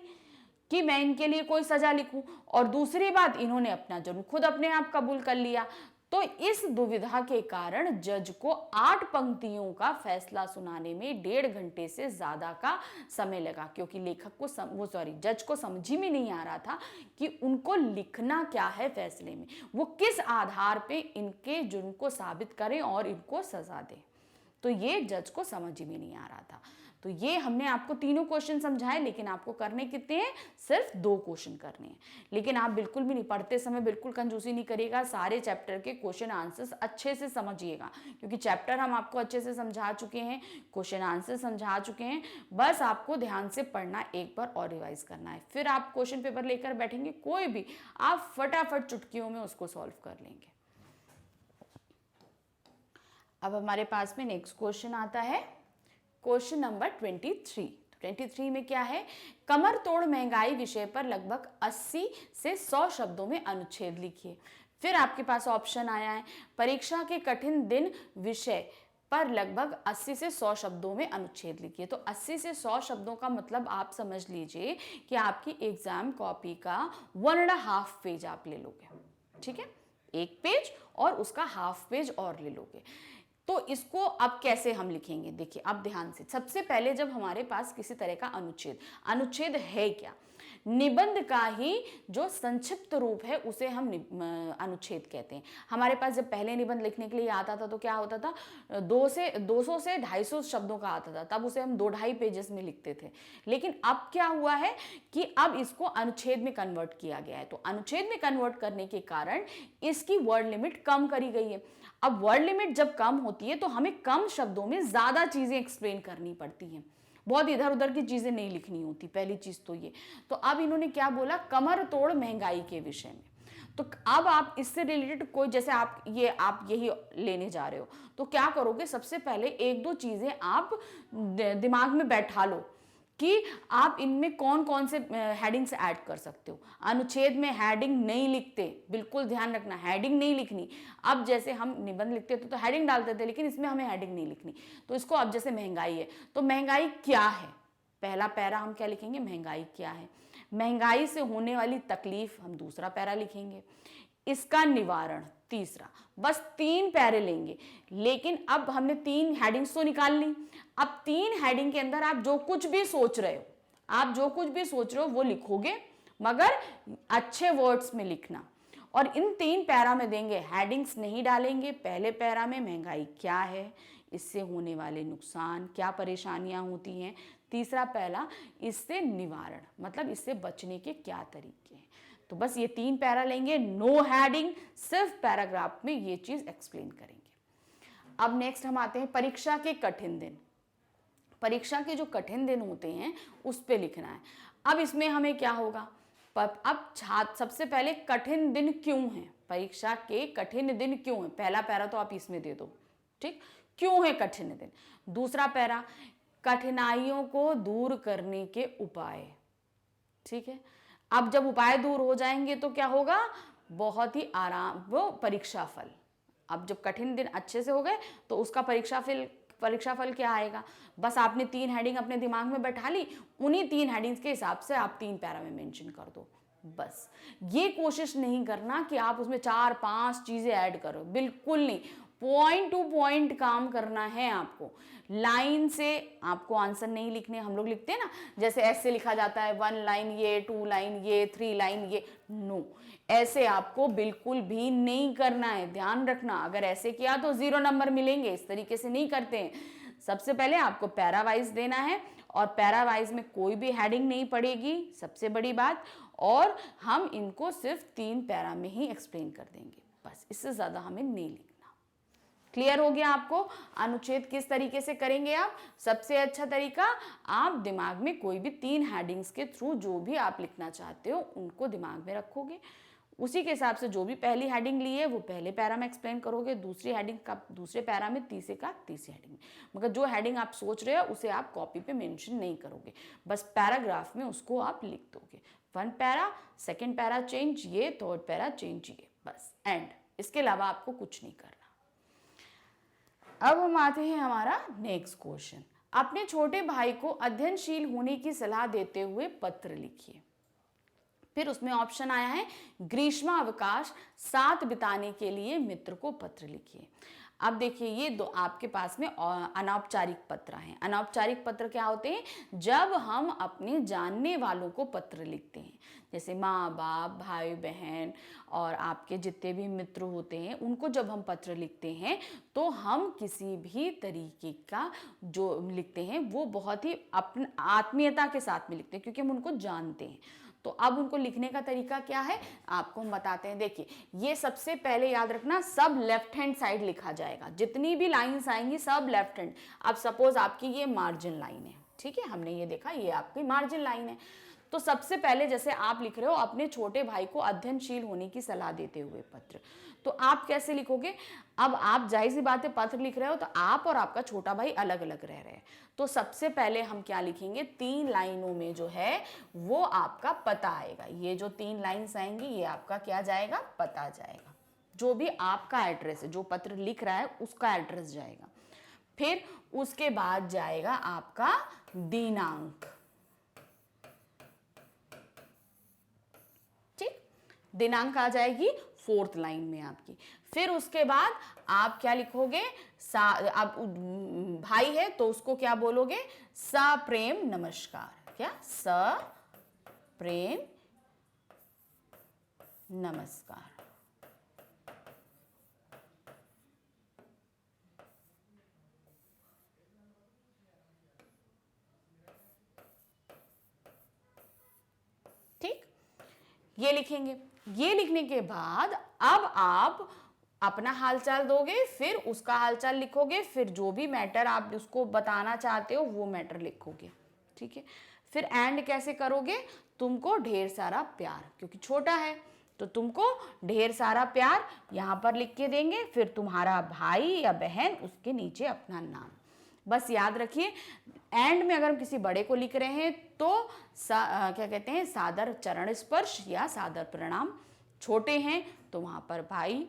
कि मैं इनके लिए कोई सजा लिखूं, और दूसरी बात इन्होंने अपना जुर्म खुद अपने आप कबूल कर लिया। तो इस दुविधा के कारण जज को 8 पंक्तियों का फैसला सुनाने में 1.5 घंटे से ज्यादा का समय लगा, क्योंकि लेखक को जज को समझ ही में नहीं आ रहा था कि उनको लिखना क्या है फैसले में, वो किस आधार पे इनके जुर्म को साबित करें और इनको सजा दें। तो ये जज को समझ में नहीं आ रहा था। तो ये हमने आपको तीनों क्वेश्चन समझाए, लेकिन आपको करने कितने हैं? सिर्फ 2 क्वेश्चन करने हैं। लेकिन आप बिल्कुल भी नहीं, पढ़ते समय बिल्कुल कंजूसी नहीं करिएगा, सारे चैप्टर के क्वेश्चन आंसर्स अच्छे से समझिएगा, क्योंकि चैप्टर हम आपको अच्छे से समझा चुके हैं, क्वेश्चन आंसर समझा चुके हैं। बस आपको ध्यान से पढ़ना, एक बार और रिवाइज करना है, फिर आप क्वेश्चन पेपर लेकर बैठेंगे कोई भी, आप फटाफट चुटकियों में उसको सॉल्व कर लेंगे। अब हमारे पास में नेक्स्ट क्वेश्चन आता है, क्वेश्चन नंबर 23। 23 में क्या है? कमर तोड़ महंगाई विषय पर लगभग 80 से 100 शब्दों में अनुच्छेद लिखिए। फिर आपके पास ऑप्शन आया है, परीक्षा के कठिन दिन विषय पर लगभग 80 से 100 शब्दों में अनुच्छेद लिखिए। तो 80 से 100 शब्दों का मतलब आप समझ लीजिए कि आपकी एग्जाम कॉपी का 1.5 पेज आप ले लोगे, ठीक है, 1 पेज और उसका हाफ पेज और ले लोगे। तो इसको अब कैसे हम लिखेंगे? देखिए अब ध्यान से, सबसे पहले जब हमारे पास किसी तरह का अनुच्छेद है क्या? निबंध का ही जो संक्षिप्त रूप है उसे हम अनुच्छेद कहते हैं। हमारे पास जब पहले निबंध लिखने के लिए आता था तो क्या होता था, 200 से 250 शब्दों का आता था, तब उसे हम 2-2.5 पेजेस में लिखते थे। लेकिन अब क्या हुआ है कि अब इसको अनुच्छेद में कन्वर्ट किया गया है। तो अनुच्छेद में कन्वर्ट करने के कारण इसकी वर्ड लिमिट कम करी गई है। अब वर्ड लिमिट जब कम होती है तो हमें कम शब्दों में ज्यादा चीजें एक्सप्लेन करनी पड़ती हैं, बहुत इधर उधर की चीजें नहीं लिखनी होती, पहली चीज तो ये। तो अब इन्होंने क्या बोला, कमर तोड़ महंगाई के विषय में। तो अब आप इससे रिलेटेड कोई, जैसे आप यही लेने जा रहे हो तो क्या करोगे, सबसे पहले 1-2 चीजें आप दिमाग में बैठा लो कि आप इनमें कौन कौन से हेडिंग्स ऐड कर सकते हो। अनुच्छेद में हेडिंग नहीं लिखते, बिल्कुल ध्यान रखना, हेडिंग नहीं लिखनी। अब जैसे हम निबंध लिखते थे तो हेडिंग डालते थे, लेकिन इसमें हमें हेडिंग नहीं लिखनी। तो इसको अब जैसे महंगाई है तो महंगाई क्या है, पहला पैरा हम क्या लिखेंगे, महंगाई क्या है। महंगाई से होने वाली तकलीफ हम दूसरा पैरा लिखेंगे, इसका निवारण तीसरा। बस 3 पैरे लेंगे, लेकिन अब हमने 3 हेडिंग्स तो निकाल ली। अब 3 हेडिंग के अंदर आप जो कुछ भी सोच रहे हो वो लिखोगे, मगर अच्छे वर्ड्स में लिखना। और इन 3 पैरा में देंगे, हेडिंग्स नहीं डालेंगे। पहले पैरा में महंगाई क्या है, इससे होने वाले नुकसान, क्या परेशानियां होती हैं। तीसरा पैरा इससे निवारण, मतलब इससे बचने के क्या तरीके हैं। तो बस ये 3 पैरा लेंगे, नो हेडिंग, सिर्फ पैराग्राफ में ये चीज एक्सप्लेन करेंगे। अब नेक्स्ट हम आते हैं परीक्षा के कठिन दिन। परीक्षा के जो कठिन दिन होते हैं उस पे लिखना है। अब इसमें हमें क्या होगा, अब छात्र सबसे पहले कठिन दिन क्यों है, परीक्षा के कठिन दिन क्यों है, पहला पैरा तो आप इसमें दे दो, ठीक, क्यों है कठिन दिन। दूसरा पैरा, कठिनाइयों को दूर करने के उपाय, ठीक है। अब जब उपाय दूर हो जाएंगे तो क्या होगा, बहुत ही आराम, वो परीक्षा फल। अब जब कठिन दिन अच्छे से हो गए तो उसका परीक्षा फल क्या आएगा, बस आपने 3 हेडिंग अपने दिमाग में बैठा ली, उन्हीं 3 हेडिंग्स के हिसाब से आप 3 पैरा में मेंशन कर दो। बस ये कोशिश नहीं करना कि आप उसमें 4-5 चीजें ऐड करो, बिल्कुल नहीं, पॉइंट टू पॉइंट काम करना है आपको। लाइन से आपको आंसर नहीं लिखने, हम लोग लिखते हैं ना जैसे ऐसे लिखा जाता है 1 लाइन ये, 2 लाइन ये, 3 लाइन ये, नो, ऐसे आपको बिल्कुल भी नहीं करना है, ध्यान रखना। अगर ऐसे किया तो 0 नंबर मिलेंगे, इस तरीके से नहीं करते हैं। सबसे पहले आपको पैरावाइज देना है और पैरावाइज में कोई भी हेडिंग नहीं पड़ेगी, सबसे बड़ी बात, और हम इनको सिर्फ 3 पैरा में ही एक्सप्लेन कर देंगे, बस इससे ज्यादा हमें नहीं लिखना। क्लियर हो गया आपको अनुच्छेद किस तरीके से करेंगे आप। सबसे अच्छा तरीका, आप दिमाग में कोई भी 3 हेडिंग्स के थ्रू जो भी आप लिखना चाहते हो उनको दिमाग में रखोगे, उसी के हिसाब से जो भी पहली हेडिंग ली है वो पहले पैरा में एक्सप्लेन करोगे, दूसरी हेडिंग का दूसरे पैरा में, तीसरे का तीसरी हेडिंग में। मगर जो हेडिंग आप सोच रहे हो उसे आप कॉपी पे मेंशन नहीं करोगे, बस पैराग्राफ में उसको आप लिख दोगे। 1 पैरा, 2nd पैरा चेंज ये, 3rd पैरा चेंज ये, बस एंड। इसके अलावा आपको कुछ नहीं करना। अब हम आते हैं हमारा नेक्स्ट क्वेश्चन। अपने छोटे भाई को अध्ययनशील होने की सलाह देते हुए पत्र लिखिए। फिर उसमें ऑप्शन आया है ग्रीष्मावकाश साथ बिताने के लिए मित्र को पत्र लिखिए। अब देखिए ये दो आपके पास में अनौपचारिक पत्र हैं। अनौपचारिक पत्र क्या होते हैं, जब हम अपने जानने वालों को पत्र लिखते हैं, जैसे माँ बाप, भाई बहन और आपके जितने भी मित्र होते हैं उनको जब हम पत्र लिखते हैं तो हम किसी भी तरीके का जो लिखते हैं वो बहुत ही अपनी आत्मीयता के साथ में लिखते हैं, क्योंकि हम उनको जानते हैं। तो अब उनको लिखने का तरीका क्या है आपको हम बताते हैं। देखिए ये सबसे पहले याद रखना, सब लेफ्ट हैंड साइड लिखा जाएगा, जितनी भी लाइंस आएंगी सब लेफ्ट हैंड। अब सपोज आपकी ये मार्जिन लाइन है, ठीक है, हमने ये देखा ये आपकी मार्जिन लाइन है, तो सबसे पहले जैसे आप लिख रहे हो अपने छोटे भाई को अध्ययनशील होने की सलाह देते हुए पत्र, तो आप कैसे लिखोगे। अब आप जाहिर सी बात है पत्र लिख रहे हो तो आप और आपका छोटा भाई अलग अलग रह रहे हैं, तो सबसे पहले हम क्या लिखेंगे, 3 लाइनों में जो है वो आपका पता आएगा। ये जो 3 लाइन्स आएंगी ये आपका क्या जाएगा, पता जाएगा, जो भी आपका एड्रेस है, जो पत्र लिख रहा है उसका एड्रेस जाएगा। फिर उसके बाद जाएगा आपका दिनांक, ठीक, दिनांक आ जाएगी 4th लाइन में आपकी। फिर उसके बाद आप क्या लिखोगे, आप भाई है तो उसको क्या बोलोगे, सप्रेम नमस्कार, क्या, सप्रेम नमस्कार। ठीक, ये लिखेंगे। ये लिखने के बाद अब आप अपना हालचाल दोगे, फिर उसका हालचाल लिखोगे, फिर जो भी मैटर आप उसको बताना चाहते हो वो मैटर लिखोगे, ठीक है। फिर एंड कैसे करोगे, तुमको ढेर सारा प्यार, क्योंकि छोटा है तो तुमको ढेर सारा प्यार यहाँ पर लिख के देंगे, फिर तुम्हारा भाई या बहन उसके नीचे अपना नाम। बस याद रखिए एंड में अगर हम किसी बड़े को लिख रहे हैं तो क्या कहते हैं, सादर चरण स्पर्श या सादर प्रणाम। छोटे हैं तो वहाँ पर भाई,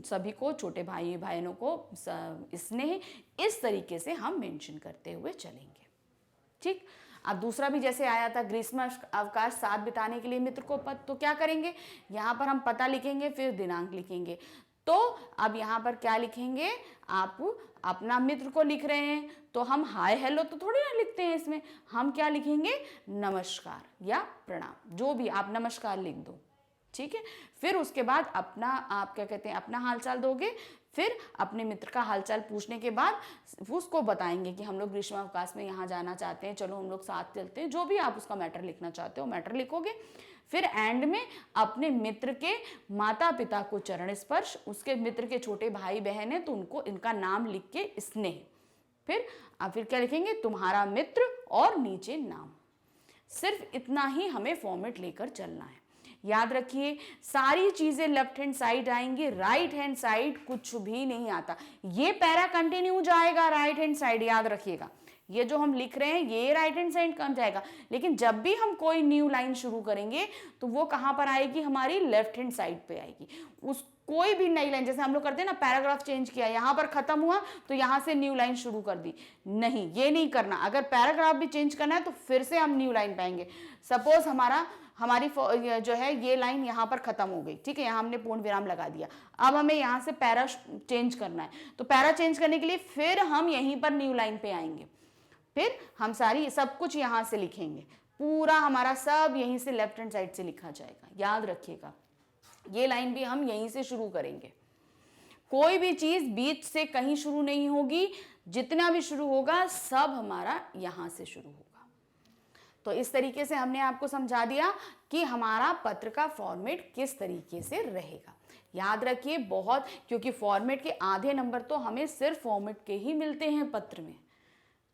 सभी को, छोटे भाई बहनों को स्नेह, इस तरीके से हम मेंशन करते हुए चलेंगे, ठीक। अब दूसरा भी जैसे आया था ग्रीष्म अवकाश साथ बिताने के लिए मित्र को पत्र, तो क्या करेंगे, यहाँ पर हम पता लिखेंगे फिर दिनांक लिखेंगे। तो अब यहाँ पर क्या लिखेंगे, आप अपना मित्र को लिख रहे हैं तो हम हाय हेलो तो थोड़ी ना लिखते हैं, इसमें हम क्या लिखेंगे, नमस्कार या प्रणाम, जो भी आप नमस्कार लिख दो, ठीक है। फिर उसके बाद अपना आप क्या कहते हैं अपना हालचाल दोगे, फिर अपने मित्र का हालचाल पूछने के बाद उसको बताएंगे कि हम लोग ग्रीष्मावकाश में यहाँ जाना चाहते हैं, चलो हम लोग साथ चलते हैं, जो भी आप उसका मैटर लिखना चाहते हो मैटर लिखोगे। फिर एंड में अपने मित्र के माता पिता को चरण स्पर्श, उसके मित्र के छोटे भाई बहन है तो उनको इनका नाम लिख के स्नेह, फिर आप फिर क्या लिखेंगे, तुम्हारा मित्र और नीचे नाम। सिर्फ इतना ही हमें फॉर्मेट लेकर चलना है। याद रखिए सारी चीजें लेफ्ट हैंड साइड आएंगी, राइट हैंड साइड कुछ भी नहीं आता। ये पैरा कंटिन्यू जाएगा राइट हैंड साइड, याद रखिएगा ये जो हम लिख रहे हैं ये राइट हैंड साइड कम जाएगा, लेकिन जब भी हम कोई न्यू लाइन शुरू करेंगे तो वो कहां पर आएगी, हमारी लेफ्ट हैंड साइड पे आएगी। उस कोई भी नई लाइन जैसे हम लोग करते हैं ना, पैराग्राफ चेंज किया, यहां पर खत्म हुआ तो यहां से न्यू लाइन शुरू कर दी, नहीं ये नहीं करना। अगर पैराग्राफ भी चेंज करना है तो फिर से हम न्यू लाइन पाएंगे। सपोज हमारी जो है ये लाइन यहाँ पर खत्म हो गई, ठीक है, यहाँ हमने पूर्ण विराम लगा दिया, अब हमें यहाँ से पैरा चेंज करना है, तो पैरा चेंज करने के लिए फिर हम यहीं पर न्यू लाइन पे आएंगे, फिर हम सारी सब कुछ यहाँ से लिखेंगे, पूरा हमारा सब यहीं से लेफ्ट हैंड साइड से लिखा जाएगा। याद रखिएगा ये लाइन भी हम यहीं से शुरू करेंगे, कोई भी चीज बीच से कहीं शुरू नहीं होगी, जितना भी शुरू होगा सब हमारा यहां से शुरू होगा। तो इस तरीके से हमने आपको समझा दिया कि हमारा पत्र का फॉर्मेट किस तरीके से रहेगा। याद रखिए बहुत, क्योंकि फॉर्मेट के आधे नंबर तो हमें सिर्फ फॉर्मेट के ही मिलते हैं पत्र में,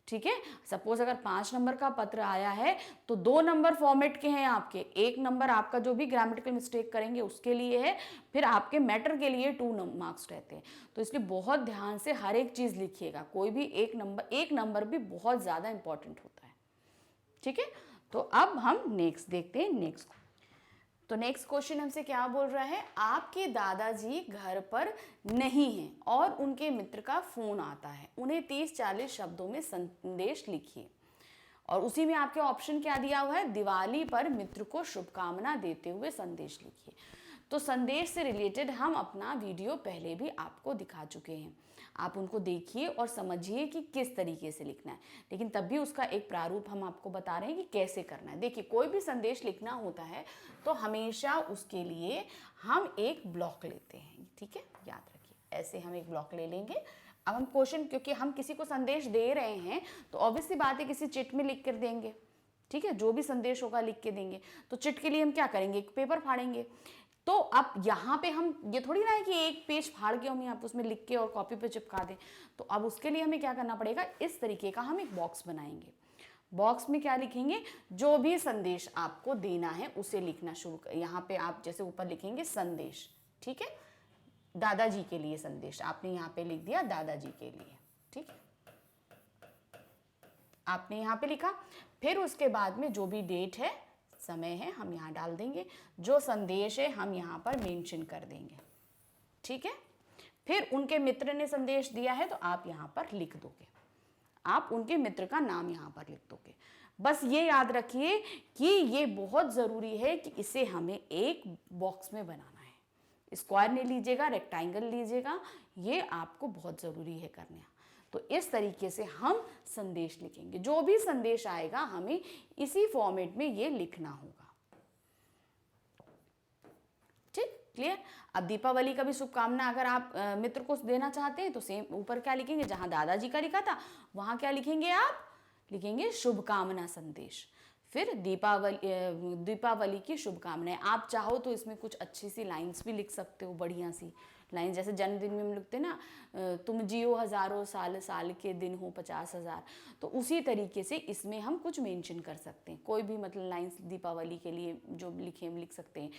ठीक है। सपोज अगर 5 नंबर का पत्र आया है तो 2 नंबर फॉर्मेट के हैं आपके, 1 नंबर आपका जो भी ग्रामेटिकल मिस्टेक करेंगे उसके लिए है, फिर आपके मैटर के लिए 2 मार्क्स रहते हैं। तो इसलिए बहुत ध्यान से हर एक चीज़ लिखिएगा, कोई भी एक नंबर भी बहुत ज़्यादा इंपॉर्टेंट होता है, ठीक है। तो अब हम नेक्स्ट देखते हैं। नेक्स्ट क्वेश्चन हमसे क्या बोल रहा है, आपके दादाजी घर पर नहीं हैं और उनके मित्र का फोन आता है, उन्हें 30-40 शब्दों में संदेश लिखिए। और उसी में आपके ऑप्शन क्या दिया हुआ है, दिवाली पर मित्र को शुभकामना देते हुए संदेश लिखिए। तो संदेश से रिलेटेड हम अपना वीडियो पहले भी आपको दिखा चुके हैं, आप उनको देखिए और समझिए कि किस तरीके से लिखना है, लेकिन तब भी उसका एक प्रारूप हम आपको बता रहे हैं कि कैसे करना है। देखिए कोई भी संदेश लिखना होता है तो हमेशा उसके लिए हम एक ब्लॉक लेते हैं, ठीक है, याद रखिए ऐसे हम एक ब्लॉक ले लेंगे। अब हम क्वेश्चन, क्योंकि हम किसी को संदेश दे रहे हैं तो ऑब्वियस सी बात है किसी चिट में लिख कर देंगे, ठीक है, जो भी संदेश होगा लिख के देंगे। तो चिट के लिए हम क्या करेंगे, एक पेपर फाड़ेंगे। तो अब यहाँ पे हम ये थोड़ी ना है कि एक पेज फाड़ के हम यहाँ पे उसमें लिख के और कॉपी पे चिपका दें, तो अब उसके लिए हमें क्या करना पड़ेगा, इस तरीके का हम एक बॉक्स बनाएंगे। बॉक्स में क्या लिखेंगे, जो भी संदेश आपको देना है उसे लिखना शुरू कर। यहाँ पे आप जैसे ऊपर लिखेंगे संदेश, ठीक है, दादाजी के लिए संदेश आपने यहाँ पे लिख दिया, दादाजी के लिए, ठीक है, आपने यहाँ पे लिखा। फिर उसके बाद में जो भी डेट है, समय है, हम यहाँ डाल देंगे, जो संदेश है हम यहाँ पर मेंशन कर देंगे, ठीक है। फिर उनके मित्र ने संदेश दिया है तो आप यहाँ पर लिख दोगे, आप उनके मित्र का नाम यहाँ पर लिख दोगे। बस ये याद रखिए कि ये बहुत ज़रूरी है कि इसे हमें एक बॉक्स में बनाना है, स्क्वायर नहीं लीजिएगा, रेक्टेंगल लीजिएगा, ये आपको बहुत ज़रूरी है करना। तो इस तरीके से हम संदेश लिखेंगे, जो भी संदेश आएगा हमें इसी फॉर्मेट में ये लिखना होगा, ठीक, क्लियर। अब दीपावली का भी शुभकामना अगर आप मित्र को देना चाहते हैं तो सेम ऊपर क्या लिखेंगे, जहां दादाजी का लिखा था वहां क्या लिखेंगे, आप लिखेंगे शुभकामना संदेश। फिर दीपावली की शुभकामनाएं, आप चाहो तो इसमें कुछ अच्छी सी लाइंस भी लिख सकते हो, बढ़िया सी लाइन, जैसे जन्मदिन में हम लिखते हैं ना, तुम जियो हजारों साल, साल के दिन हो 50,000, तो उसी तरीके से इसमें हम कुछ मेंशन कर सकते हैं, कोई भी मतलब लाइंस दीपावली के लिए जो लिखे हम लिख सकते हैं।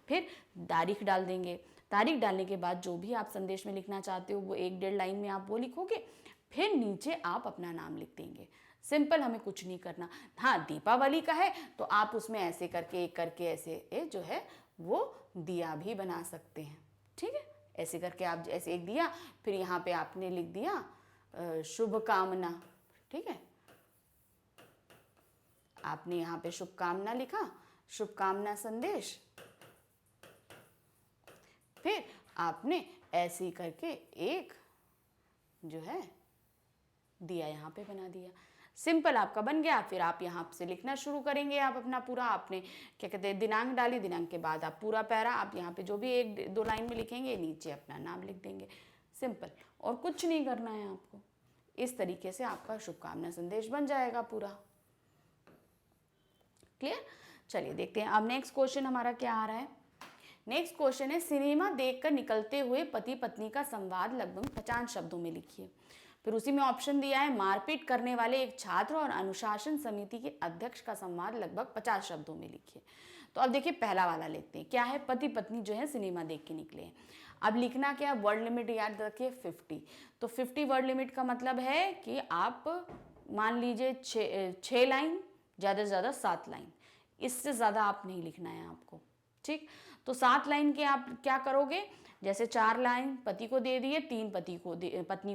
फिर तारीख डाल देंगे, तारीख डालने के बाद जो भी आप संदेश में लिखना चाहते हो वो 1-1.5 लाइन में आप वो लिखोगे, फिर नीचे आप अपना नाम लिख देंगे। सिंपल, हमें कुछ नहीं करना। हाँ, दीपावली का है तो आप उसमें ऐसे करके एक करके ऐसे जो है वो दिया भी बना सकते हैं, ठीक है, ऐसे करके आप ऐसे एक दिया, फिर यहाँ पे आपने लिख दिया शुभकामना, ठीक है, आपने यहाँ पे शुभकामना लिखा, शुभकामना संदेश, फिर आपने ऐसे ही करके एक जो है दिया यहाँ पे बना दिया। सिंपल आपका बन गया। फिर आप यहाँ से लिखना शुरू करेंगे। आप अपना पूरा, आपने क्या कहते हैं दिनांक डाली, दिनांक के बाद आप पूरा पैरा आप यहाँ पे जो भी 1-2 लाइन में लिखेंगे, नीचे अपना नाम लिख देंगे। सिंपल, और कुछ नहीं करना है आपको। इस तरीके से आपका शुभकामना संदेश बन जाएगा पूरा। क्लियर? चलिए देखते हैं अब नेक्स्ट क्वेश्चन हमारा क्या आ रहा है। नेक्स्ट क्वेश्चन है, सिनेमा देखकर निकलते हुए पति पत्नी का संवाद लगभग 50 शब्दों में लिखिए। फिर उसी में ऑप्शन दिया है, मारपीट करने वाले एक छात्र और अनुशासन समिति के अध्यक्ष का संवाद लगभग 50 शब्दों में लिखिए। तो अब देखिए पहला वाला लेते हैं। क्या है, पति पत्नी जो है सिनेमा देख के निकले हैं। अब लिखना क्या, वर्ड लिमिट याद रखिए 50। तो 50 वर्ड लिमिट का मतलब है कि आप मान लीजिए 6 लाइन, ज़्यादा से ज़्यादा 7 लाइन, इससे ज़्यादा आप नहीं लिखना है आपको। ठीक, तो 7 लाइन के आप क्या करोगे, जैसे 4 लाइन पति को दे दिए, 3 पत्नी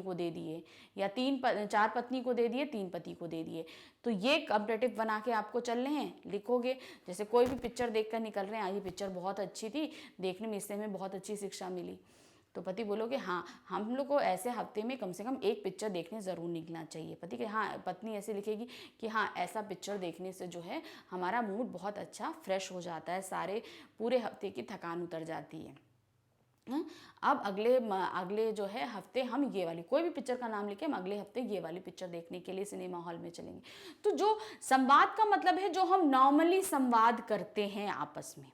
को दे दिए, या 4 पत्नी को दे दिए, 3 पति को दे दिए। तो ये कंपेरेटिव बना के आपको चलने हैं, लिखोगे। जैसे कोई भी पिक्चर देखकर निकल रहे हैं, ये पिक्चर बहुत अच्छी थी, देखने में इससे हमें बहुत अच्छी शिक्षा मिली, तो पति बोलोगे हाँ हम लोग को ऐसे हफ्ते में कम से कम एक पिक्चर देखने ज़रूर निकलना चाहिए। पति के हाँ, पत्नी ऐसे लिखेगी कि हाँ ऐसा पिक्चर देखने से जो है हमारा मूड बहुत अच्छा फ्रेश हो जाता है, सारे पूरे हफ्ते की थकान उतर जाती है। अब अगले जो है हफ्ते हम ये वाली, कोई भी पिक्चर का नाम लेके हम अगले हफ्ते ये वाली पिक्चर देखने के लिए सिनेमा हॉल में चलेंगे। तो जो संवाद का मतलब है, जो हम नॉर्मली संवाद करते हैं आपस में,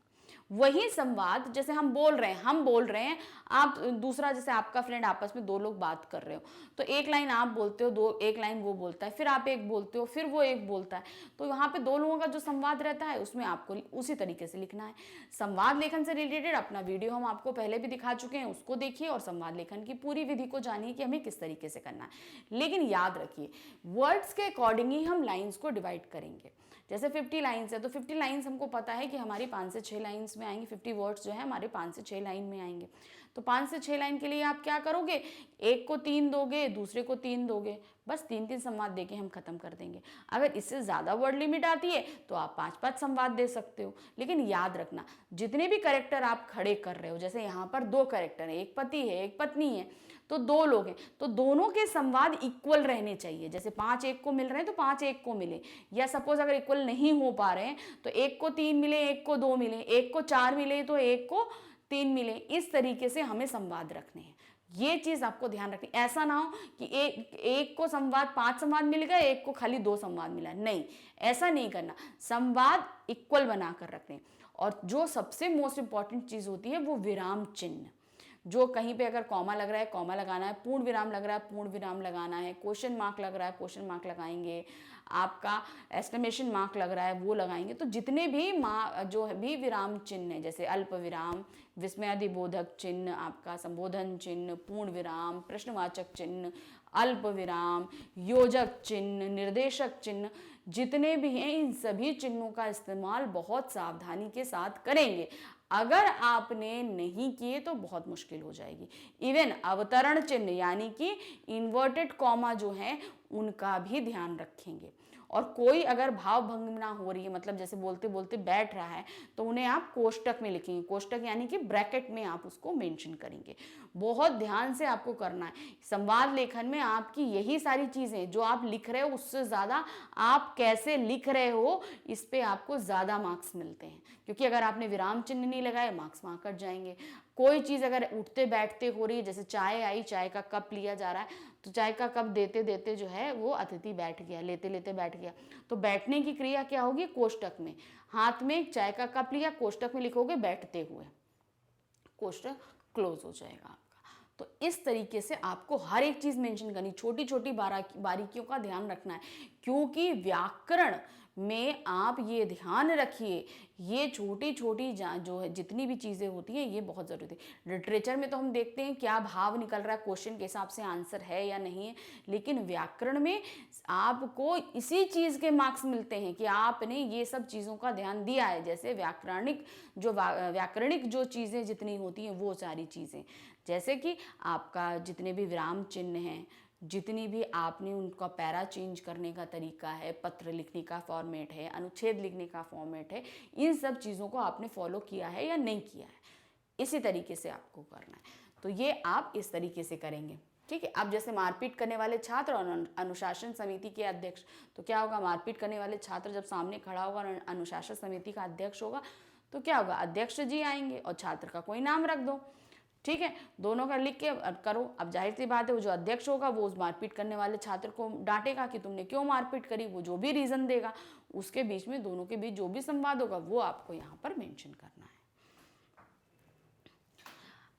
वही संवाद, जैसे हम बोल रहे हैं, आप दूसरा, जैसे आपका फ्रेंड आपस में 2 लोग बात कर रहे हो, तो एक लाइन आप बोलते हो, एक लाइन वो बोलता है, फिर आप एक बोलते हो, फिर वो एक बोलता है, तो यहाँ पे 2 लोगों का जो संवाद रहता है उसमें आपको उसी तरीके से लिखना है। संवाद लेखन से रिलेटेड अपना वीडियो हम आपको पहले भी दिखा चुके हैं, उसको देखिए और संवाद लेखन की पूरी विधि को जानिए कि हमें किस तरीके से करना है। लेकिन याद रखिए, वर्ड्स के अकॉर्डिंग ही हम लाइन्स को डिवाइड करेंगे। जैसे 50 लाइन्स है, तो 50 लाइन्स हमको पता है कि हमारी 5 से 6 लाइन्स में आएंगी। 50 वर्ड्स जो है हमारे 5 से 6 लाइन में आएंगे। तो 5 से 6 लाइन के लिए आप क्या करोगे, एक को 3 दोगे, दूसरे को 3 दोगे, बस 3-3 संवाद देके हम खत्म कर देंगे। अगर इससे ज़्यादा वर्ड लिमिट आती है तो आप 5-5 संवाद दे सकते हो। लेकिन याद रखना, जितने भी कैरेक्टर आप खड़े कर रहे हो, जैसे यहाँ पर 2 कैरेक्टर हैं, एक पति है एक पत्नी है, तो 2 लोग हैं, तो दोनों के संवाद इक्वल रहने चाहिए। जैसे 5 एक को मिल रहे हैं तो 5 एक को मिले, या सपोज अगर इक्वल नहीं हो पा रहे हैं तो एक को 3 मिले, एक को 2 मिले, एक को 4 मिले तो एक को 3 मिले। इस तरीके से हमें संवाद रखने हैं। ये चीज आपको ध्यान रखनी। ऐसा ना हो कि एक को संवाद 5 संवाद मिल गए, एक को खाली 2 संवाद मिला, नहीं, ऐसा नहीं करना। संवाद इक्वल बनाकर रखने। और जो सबसे मोस्ट इंपॉर्टेंट चीज होती है वो विराम चिन्ह। जो कहीं पे अगर कॉमा लग रहा है कॉमा लगाना है, पूर्ण विराम लग रहा है पूर्ण विराम लगाना है, क्वेश्चन मार्क लग रहा है क्वेश्चन मार्क लगाएंगे, आपका एक्सक्लेमेशन मार्क लग रहा है वो लगाएंगे। तो जितने भी जो भी विराम चिन्ह है, जैसे अल्प विराम, विस्मयादिबोधक चिन्ह, आपका संबोधन चिन्ह, पूर्ण विराम, प्रश्नवाचक चिन्ह, अल्प विराम, योजक चिन्ह, निर्देशक चिन्ह, जितने भी हैं इन सभी चिन्हों का इस्तेमाल बहुत सावधानी के साथ करेंगे। अगर आपने नहीं किए तो बहुत मुश्किल हो जाएगी। इवन अवतरण चिन्ह यानी कि इन्वर्टेड कॉमा जो है उनका भी ध्यान रखेंगे। और कोई अगर भाव भंगना हो रही है, मतलब जैसे बोलते बोलते बैठ रहा है, तो उन्हें आप कोष्टक में लिखेंगे। कोष्टक यानी कि ब्रैकेट में आप उसको मेंशन करेंगे। बहुत ध्यान से आपको करना है। संवाद लेखन में आपकी यही सारी चीज़ें, जो आप लिख रहे हो उससे ज़्यादा आप कैसे लिख रहे हो इस पे आपको ज़्यादा मार्क्स मिलते हैं। क्योंकि अगर आपने विराम चिन्ह नहीं लगाए, मार्क्स वहाँ कट जाएंगे। कोई चीज़ अगर उठते बैठते हो रही है, जैसे चाय आई, चाय का कप लिया जा रहा है, तो चाय का कप देते देते जो है वो अतिथि बैठ गया, लेते लेते बैठ गया, तो बैठने की क्रिया क्या होगी, कोष्टक में। हाथ में चाय का कप लिया, कोष्टक में लिखोगे बैठते हुए, कोष्टक क्लोज हो जाएगा आपका। तो इस तरीके से आपको हर एक चीज़ मेंशन करनी, छोटी छोटी बारीकियों का ध्यान रखना है। क्योंकि व्याकरण में आप ये ध्यान रखिए, ये छोटी छोटी जो है जितनी भी चीज़ें होती हैं ये बहुत ज़रूरी है। लिटरेचर में तो हम देखते हैं क्या भाव निकल रहा है, क्वेश्चन के हिसाब से आंसर है या नहीं है, लेकिन व्याकरण में आपको इसी चीज़ के मार्क्स मिलते हैं कि आपने ये सब चीज़ों का ध्यान दिया है। जैसे व्याकरणिक जो चीज़ें जितनी होती हैं वो सारी चीज़ें, जैसे कि आपका जितने भी विराम चिन्ह हैं, जितनी भी आपने उनका पैरा चेंज करने का तरीका है, पत्र लिखने का फॉर्मेट है, अनुच्छेद लिखने का फॉर्मेट है, इन सब चीज़ों को आपने फॉलो किया है या नहीं किया है, इसी तरीके से आपको करना है। तो ये आप इस तरीके से करेंगे। ठीक है। अब जैसे मारपीट करने वाले छात्र और अनुशासन समिति के अध्यक्ष, तो क्या होगा, मारपीट करने वाले छात्र जब सामने खड़ा होगा और अनुशासन समिति का अध्यक्ष होगा तो क्या होगा, अध्यक्ष जी आएंगे और छात्र का कोई नाम रख दो। ठीक है, दोनों का लिख के करो। अब जाहिर सी बात है वो जो अध्यक्ष होगा वो उस मारपीट करने वाले छात्र को डांटेगा कि तुमने क्यों मारपीट करी, वो जो भी रीजन देगा उसके बीच में, दोनों के बीच जो भी संवाद होगा वो आपको यहाँ पर मेंशन करना है।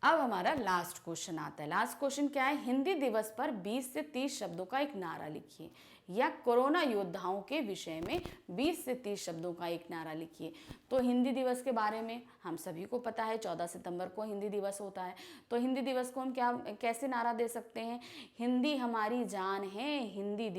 अब हमारा लास्ट क्वेश्चन आता है। लास्ट क्वेश्चन क्या है, हिंदी दिवस पर 20 से 30 शब्दों का एक नारा लिखिए, या कोरोना योद्धाओं के विषय में 20 से 30 शब्दों का एक नारा लिखिए। तो हिंदी दिवस के बारे में हम सभी को पता है 14 सितंबर को हिंदी दिवस होता है। तो हिंदी दिवस को हम कैसे नारा दे सकते हैं, हिंदी हमारी जान है, हिंदी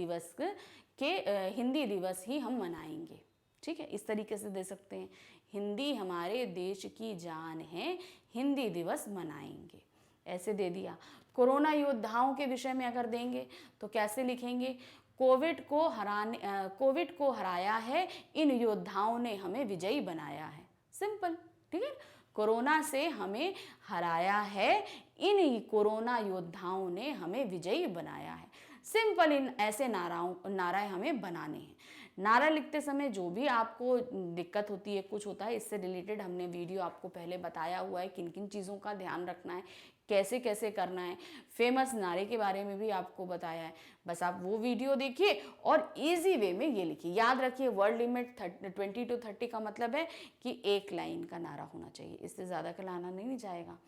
दिवस ही हम मनाएंगे। ठीक है, इस तरीके से दे सकते हैं, हिंदी हमारे देश की जान है, हिंदी दिवस मनाएंगे, ऐसे दे दिया। कोरोना योद्धाओं के विषय में अगर देंगे तो कैसे लिखेंगे, कोविड को हराया है, इन योद्धाओं ने हमें विजयी बनाया है। सिंपल, ठीक है, कोरोना से हमें हराया है, इन कोरोना योद्धाओं ने हमें विजयी बनाया है। सिंपल, इन ऐसे नाराएं हमें बनाने हैं। नारा लिखते समय जो भी आपको दिक्कत होती है, कुछ होता है, इससे रिलेटेड हमने वीडियो आपको पहले बताया हुआ है, किन किन चीज़ों का ध्यान रखना है, कैसे कैसे करना है। फेमस नारे के बारे में भी आपको बताया है, बस आप वो वीडियो देखिए और इजी वे में ये लिखिए। याद रखिए वर्ड लिमिट 20 to 30 का मतलब है कि एक लाइन का नारा होना चाहिए, इससे ज़्यादा का लाना नहीं जाएगा।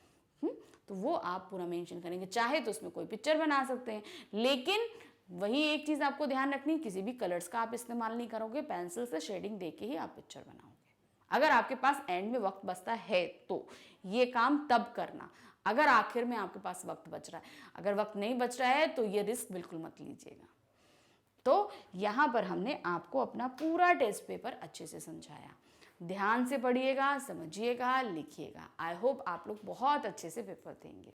तो वो आप पूरा मेंशन करेंगे, चाहे तो उसमें कोई पिक्चर बना सकते हैं, लेकिन वही एक चीज़ आपको ध्यान रखनी, किसी भी कलर्स का आप इस्तेमाल नहीं करोगे, पेंसिल से शेडिंग देके ही आप पिक्चर बनाओगे। अगर आपके पास एंड में वक्त बचता है तो ये काम तब करना, अगर आखिर में आपके पास वक्त बच रहा है। अगर वक्त नहीं बच रहा है तो ये रिस्क बिल्कुल मत लीजिएगा। तो यहाँ पर हमने आपको अपना पूरा टेस्ट पेपर अच्छे से समझाया। ध्यान से पढ़िएगा, समझिएगा, लिखिएगा। आई होप आप लोग बहुत अच्छे से पेपर देंगे।